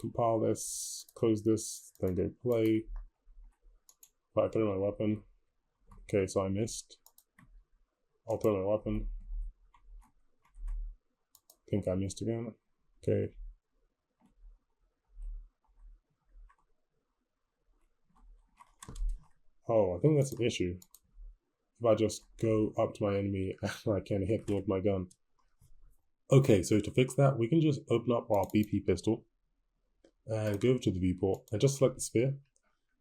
Compile this, close this, then go play. If I throw my weapon, okay, so I missed. I'll throw my weapon. Think I missed again. Okay. Oh, I think that's an issue. If I just go up to my enemy and I can hit them with my gun. Okay, so to fix that, we can just open up our BP pistol and go over to the viewport and just select the sphere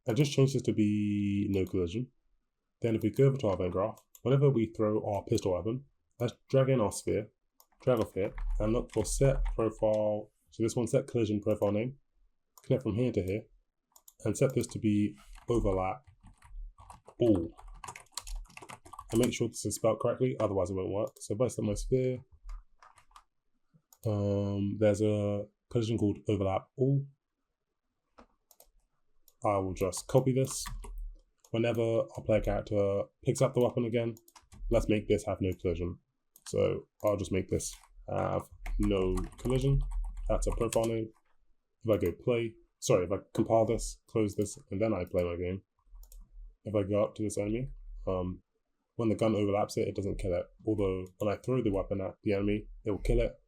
and just change this to be no collision. Then if we go over to our event graph, whenever we throw our pistol weapon, let's drag in our sphere, drag off here, and look for set profile. So this one, set collision profile name. Connect from here to here, and set this to be overlap all. And make sure this is spelled correctly, otherwise it won't work. So if I select my sphere, there's a collision called overlap all. I will just copy this. Whenever our player character picks up the weapon again, let's make this have no collision. So I'll just make this have no collision. That's a profile name. If I go play, if I compile this, close this, and then I play my game. If I go up to this enemy, when the gun overlaps it, it doesn't kill it. Although when I throw the weapon at the enemy, it will kill it,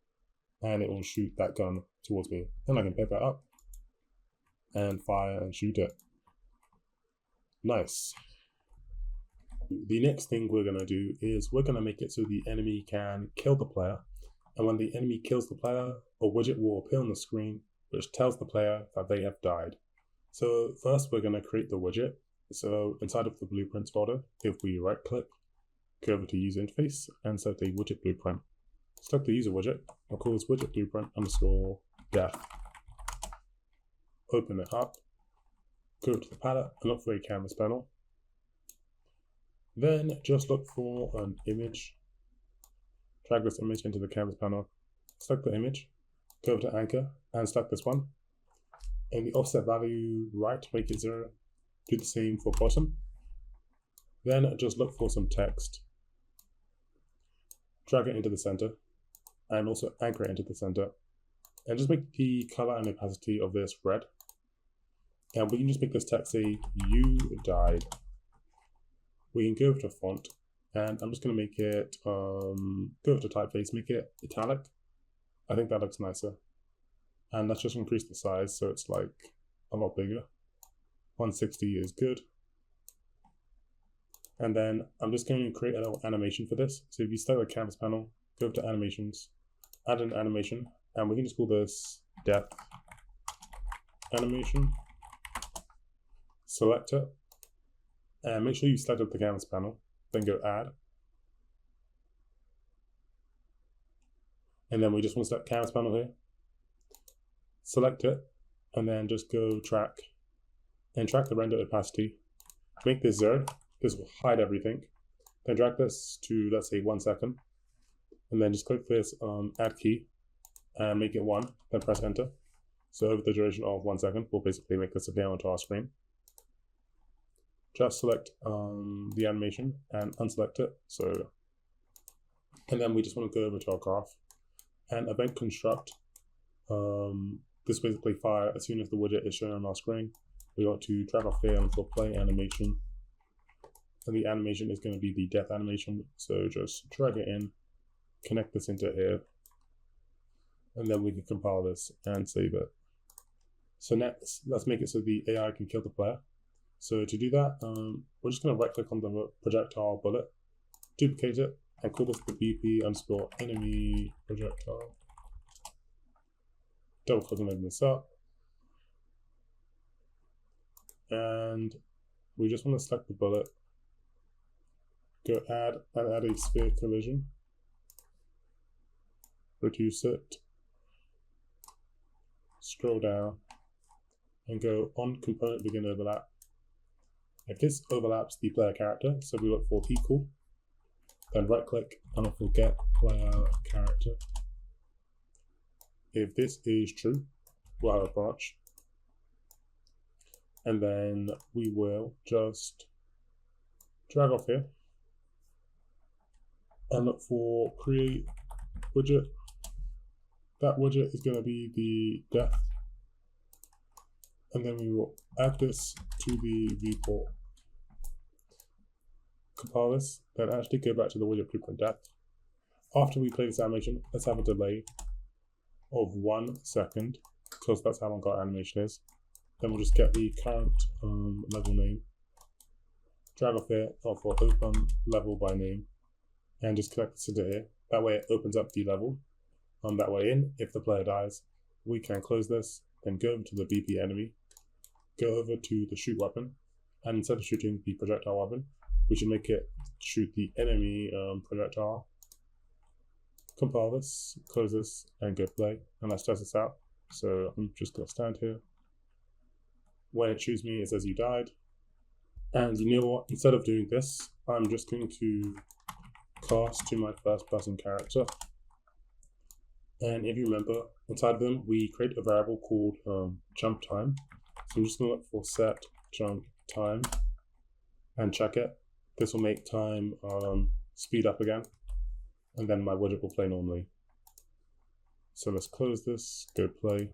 and it will shoot that gun towards me. Then I can pick that up and fire and shoot it. Nice. The next thing we're going to do is we're going to make it so the enemy can kill the player, and when the enemy kills the player, a widget will appear on the screen which tells the player that they have died. So first we're going to create the widget. So inside of the blueprints folder, if we right click, go over to user interface and select a widget blueprint. Select the user widget. I'll call this widget blueprint underscore death. Open it up, go to the palette and look for a canvas panel. Then just look for an image. Drag this image into the canvas panel. Select the image, go to anchor and select this one. In the offset value right, make it 0. Do the same for bottom. Then just look for some text. Drag it into the center and also anchor it into the center. And just make the color and opacity of this red. And we can just make this text say, "You died." We can go over to font, and I'm just going to make it, go over to typeface, make it italic. I think that looks nicer. And let's just increase the size so it's like a lot bigger. 160 is good. And then I'm just going to create a little animation for this. So if you select the canvas panel, go over to animations, add an animation, and we can just call this death animation. Select it, and make sure you select the canvas panel, then go add. And then we just want to select canvas panel here. Select it, and then just go track, and track the render opacity. Make this 0, this will hide everything. Then drag this to, let's say, 1 second. And then just click this add key, and make it 1, then press enter. So over the duration of 1 second, we'll basically make this appear onto our screen. Just select the animation and unselect it. And then we just want to go over to our graph and event construct. This basically fire as soon as the widget is shown on our screen. We want to drag off here and for play animation. And the animation is going to be the death animation. So just drag it in, connect this into here, and then we can compile this and save it. So next, let's make it so the AI can kill the player. So to do that, we're just going to right click on the projectile bullet, duplicate it, and call this the BP underscore enemy projectile. Double click and open this up. And we just want to select the bullet, go add a sphere collision, reduce it, scroll down, and go on component begin overlap. If this overlaps the player character, so we look for equal, then right click and look for get player character. If this is true, we'll have a branch. And then we will just drag off here and look for create widget. That widget is going to be the death. And then we will add this to the viewport. Compile this, then actually go back to the widget blueprint death. After we play this animation, let's have a delay of 1 second, because that's how long our animation is. Then we'll just get the current level name, drag off here, for open level by name, and just connect this to here. That way it opens up the level. That way in, if the player dies, we can close this, then go over to the BP enemy, go over to the shoot weapon, and instead of shooting the projectile weapon, we should make it shoot the enemy projectile. Compile this, close this, and go play, and let's test this out. So I'm just going to stand here. When it shoots me, it says you died. And you know what? Instead of doing this, I'm just going to cast to my first person character. And if you remember, inside of them, we create a variable called jump time. So I'm just going to look for set jump time and check it. This will make time speed up again. And then my widget will play normally. So let's close this, go play.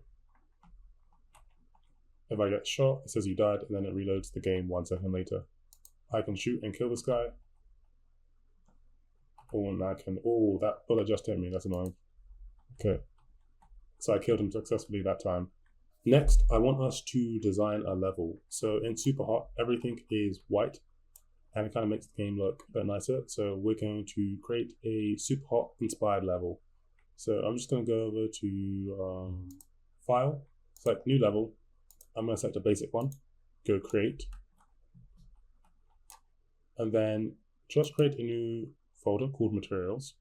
If I get shot, it says you died, and then it reloads the game 1 second later. I can shoot and kill this guy. Oh, and I can, oh, that bullet just hit me, that's annoying. Okay, so I killed him successfully that time. Next, I want us to design a level. So in Superhot, everything is white, and it kind of makes the game look a bit nicer. So we're going to create a Superhot inspired level. So I'm just going to go over to File, select New Level. I'm going to select a basic one, go Create, and then just create a new folder called Materials,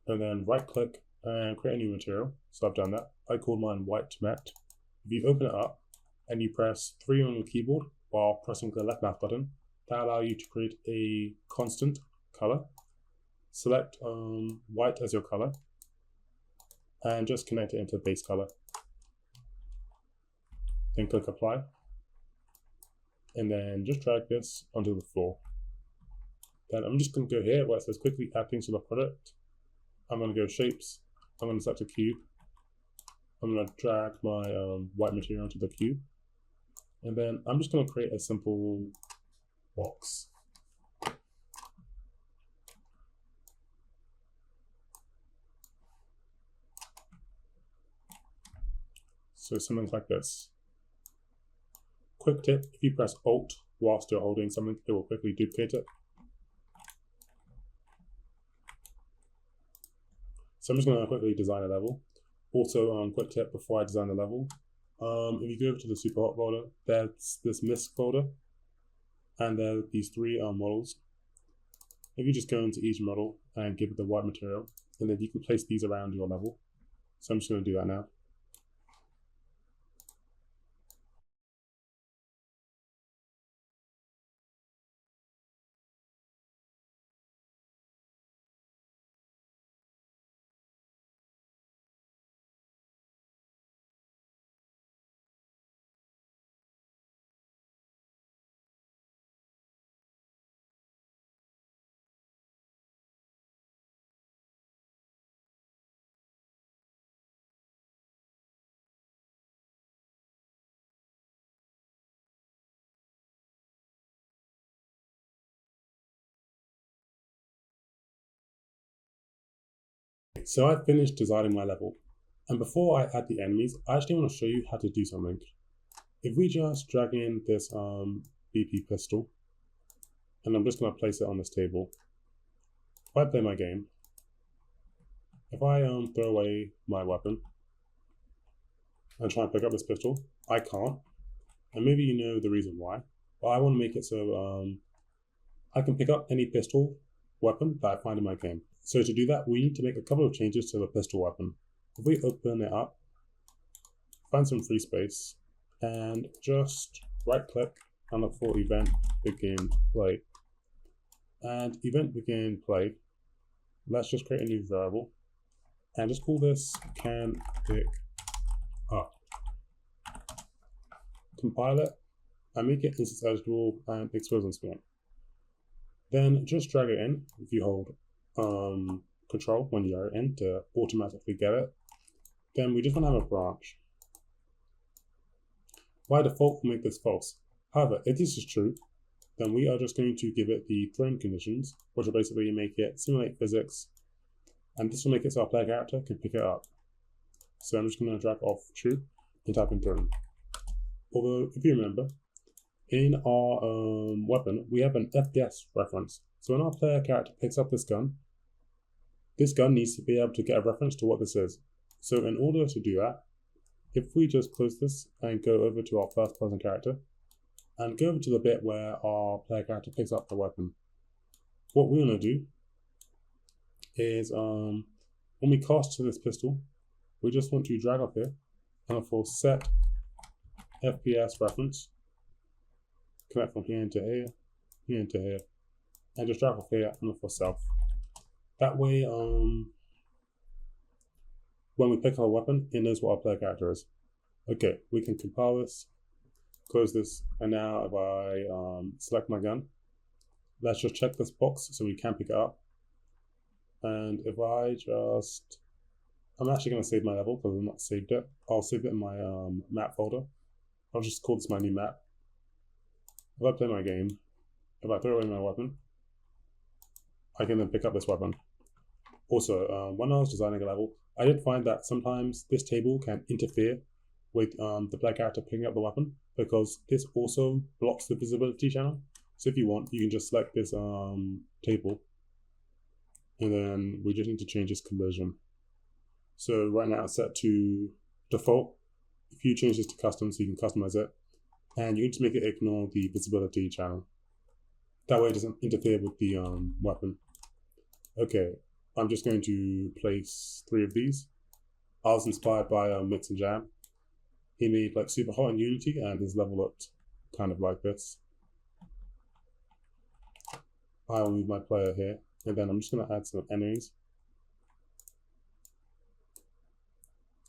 and then right click and create a new material. So I've done that. I called mine White Matte. If you open it up and you press 3 on your keyboard while pressing the left mouse button, that allows you to create a constant color. Select white as your color and just connect it into base color. Then click apply, and then just drag this onto the floor. Then I'm just going to go here where it says quickly add things to the product. I'm going to go shapes. I'm going to select a cube. I'm going to drag my white material onto the cube, and then I'm just going to create a simple box. So something like this. Quick tip, if you press Alt whilst you're holding something, it will quickly duplicate it. So I'm just going to quickly design a level. Also, quick tip before I design the level, if you go over to the Superhot folder, there's this MISC folder, and there are these 3 models. If you just go into each model and give it the white material, and then you can place these around your level. So I'm just going to do that now. So I finished designing my level, and before I add the enemies, I actually want to show you how to do something. If we just drag in this BP pistol, and I'm just going to place it on this table. If I play my game, if I throw away my weapon and try and pick up this pistol, I can't. And maybe you know the reason why. But I want to make it so I can pick up any pistol weapon that I find in my game. So to do that, we need to make a couple of changes to the pistol weapon. If we open it up, find some free space, and just right click and look for event begin play. And event begin play, let's just create a new variable and just call this can pick up. Compile it and make it instance eligible and expose and spawn. Then just drag it in if you hold control when you are in to automatically get it. Then we just want to have a branch. By default, we'll make this false. However, if this is true, then we are just going to give it the thrown conditions, which will basically make it simulate physics, and this will make it so our player character can pick it up. So I'm just going to drag off true and type in thrown. Although, if you remember, in our weapon, we have an FPS reference. So when our player character picks up this gun needs to be able to get a reference to what this is. So in order to do that, if we just close this and go over to our first person character, and go over to the bit where our player character picks up the weapon, what we're going to do is when we cast to this pistol, we just want to drag up here and for set FPS reference, connect from here into here, here into here, and just drag off here and look for self. That way, when we pick our weapon, it knows what our player character is. Okay, we can compile this, close this, and now if I select my gun, let's just check this box so we can pick it up. And if I just, I'm actually going to save my level because I've not saved it. I'll save it in my map folder. I'll just call this my new map. If I play my game, if I throw away my weapon, I can then pick up this weapon. Also, when I was designing a level, I did find that sometimes this table can interfere with the player character picking up the weapon because this also blocks the visibility channel. So if you want, you can just select this table and then we just need to change this conversion. So right now it's set to default. If you change this to custom, so you can customize it, and you need to make it ignore the visibility channel. That way it doesn't interfere with the weapon. Okay, I'm just going to place 3 of these. I was inspired by Mix and Jam. He made like super hot in Unity and his level looked kind of like this. I will move my player here and then I'm just going to add some enemies.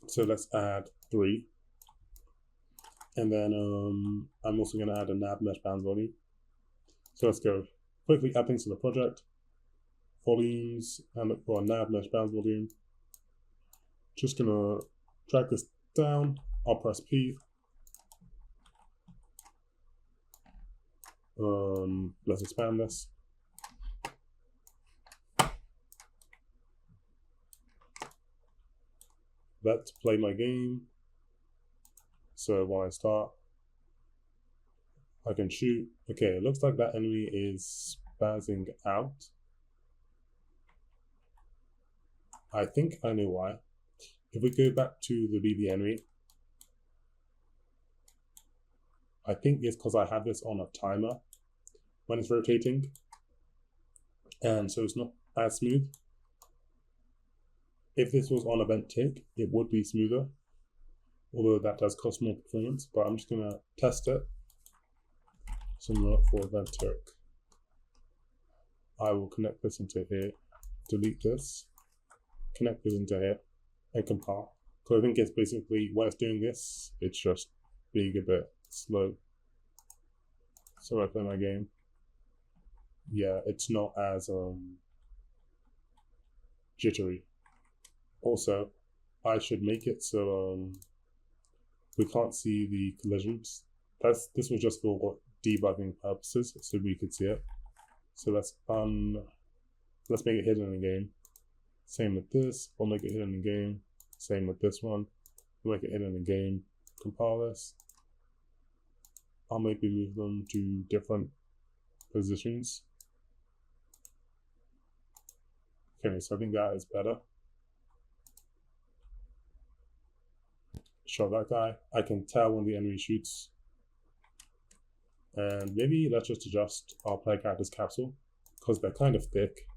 So let's add 3. And then I'm also going to add a nav mesh bounds volume. So let's go quickly add things to the project. Volumes and look for a nav mesh bounds volume. Just going to drag this down. I'll press P. Let's expand this. Let's play my game. So when I start, I can shoot. Okay, it looks like that enemy is spazzing out. I think I know why. If we go back to the BB enemy, I think it's because I have this on a timer when it's rotating, and so it's not as smooth. If this was on event tick, it would be smoother, although that does cost more performance, but I'm just gonna test it. So I'm gonna look for event tick. I will connect this into here, delete this, connect this into here, and compile. So I think it's basically, when it's doing this, it's just being a bit slow. So I play my game. Yeah, it's not as jittery. Also, I should make it so we can't see the collisions. This was just for debugging purposes, so we could see it. So let's make it hidden in the game. Same with this, we'll make it hidden in the game. Same with this one, we'll make it hidden in the game. Compile this. I'll maybe move them to different positions. Okay, so I think that is better. Show that guy. I can tell when the enemy shoots. And maybe let's just adjust our player character's capsule because they're kind of thick.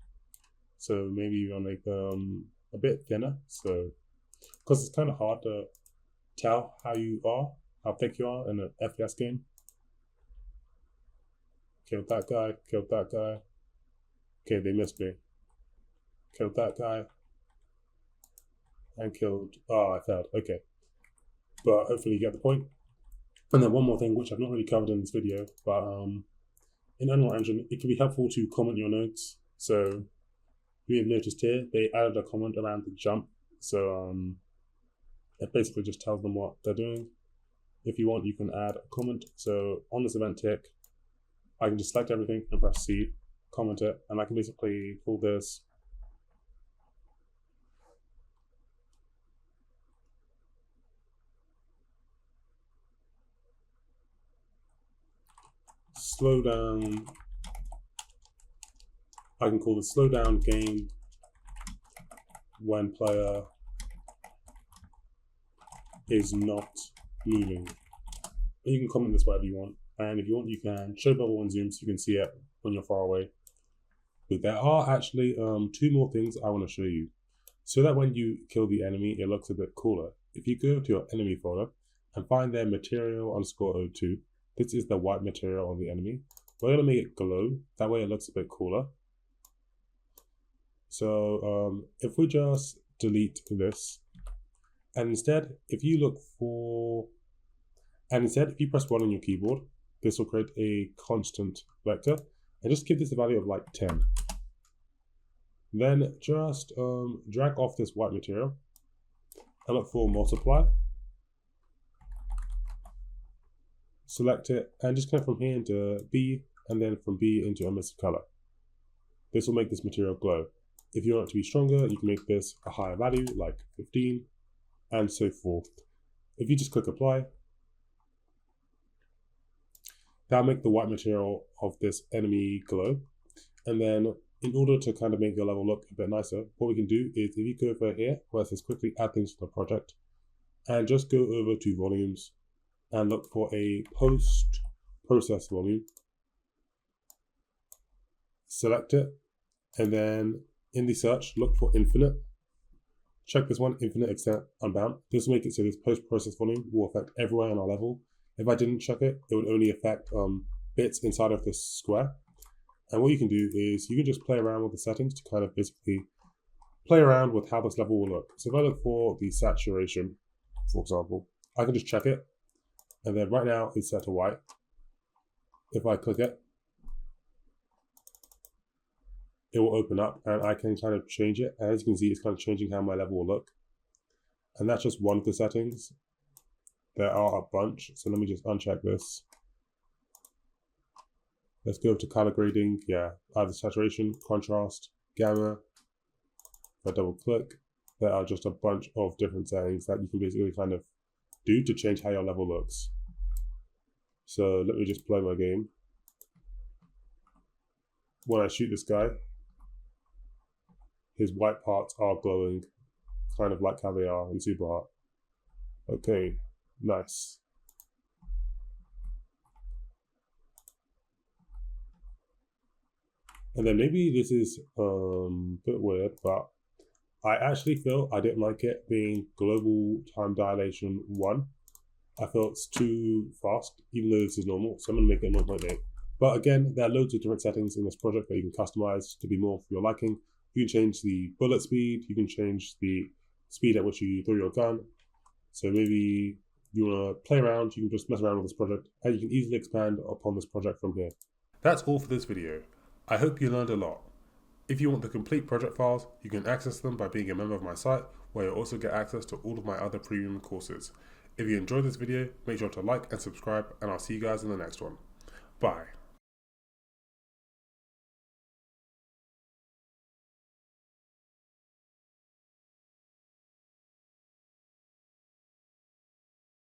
So maybe we'll make them a bit thinner. So, because it's kind of hard to tell how thick you are in an FPS game. Killed that guy, killed that guy. Okay, they missed me. Killed that guy. And killed, I failed, okay. But hopefully you get the point. And then one more thing, which I've not really covered in this video, but in Unreal Engine, it can be helpful to comment your nodes. So you have noticed here, they added a comment around the jump. So it basically just tells them what they're doing. If you want, you can add a comment. So on this event tick, I can just select everything and press C, comment it, and I can basically call this slow down. I can call this slow down game when player is not moving. And you can comment this whatever you want. And if you want, you can show bubble and zoom so you can see it when you're far away. But there are actually 2 more things I want to show you. So that when you kill the enemy, it looks a bit cooler. If you go to your enemy folder and find their material_02, this is the white material on the enemy. We're going to make it glow. That way it looks a bit cooler. So if we just delete this, and instead, if you press 1 on your keyboard, this will create a constant vector, and just give this a value of like 10. Then just drag off this white material and look for multiply. Select it and just connect from here into B, and then from B into emissive color. This will make this material glow. If you want it to be stronger, you can make this a higher value, like 15, and so forth. If you just click apply, that'll make the white material of this enemy glow. And then in order to kind of make your level look a bit nicer, what we can do is if you go over here where it says quickly add things to the project, and just go over to volumes and look for a post-process volume. Select it, and then in the search, look for infinite. Check this one, infinite extent unbound. This will make it so this post-process volume will affect everywhere on our level. If I didn't check it, it would only affect bits inside of this square. And what you can do is you can just play around with the settings to kind of basically play around with how this level will look. So if I look for the saturation, for example, I can just check it. And then right now it's set to white. If I click it, it will open up and I can kind of change it. And as you can see, it's kind of changing how my level will look. And that's just one of the settings. There are a bunch, so let me just uncheck this. Let's go to color grading. Yeah, either saturation, contrast, gamma. If I double click, there are just a bunch of different settings that you can basically kind of do to change how your level looks. So let me just play my game. When I shoot this guy, his white parts are glowing, kind of like how they are in Superheart. Okay, nice. And then maybe this is a bit weird, but I actually feel I didn't like it being global time dilation 1. I feel it's too fast, even though this is normal, so I'm going to make it 0.8. But again, there are loads of different settings in this project that you can customize to be more for your liking. You can change the bullet speed, you can change the speed at which you throw your gun. So maybe you want to play around, you can just mess around with this project, and you can easily expand upon this project from here. That's all for this video. I hope you learned a lot. If you want the complete project files, you can access them by being a member of my site, where you'll also get access to all of my other premium courses. If you enjoyed this video, make sure to like and subscribe, and I'll see you guys in the next one. Bye.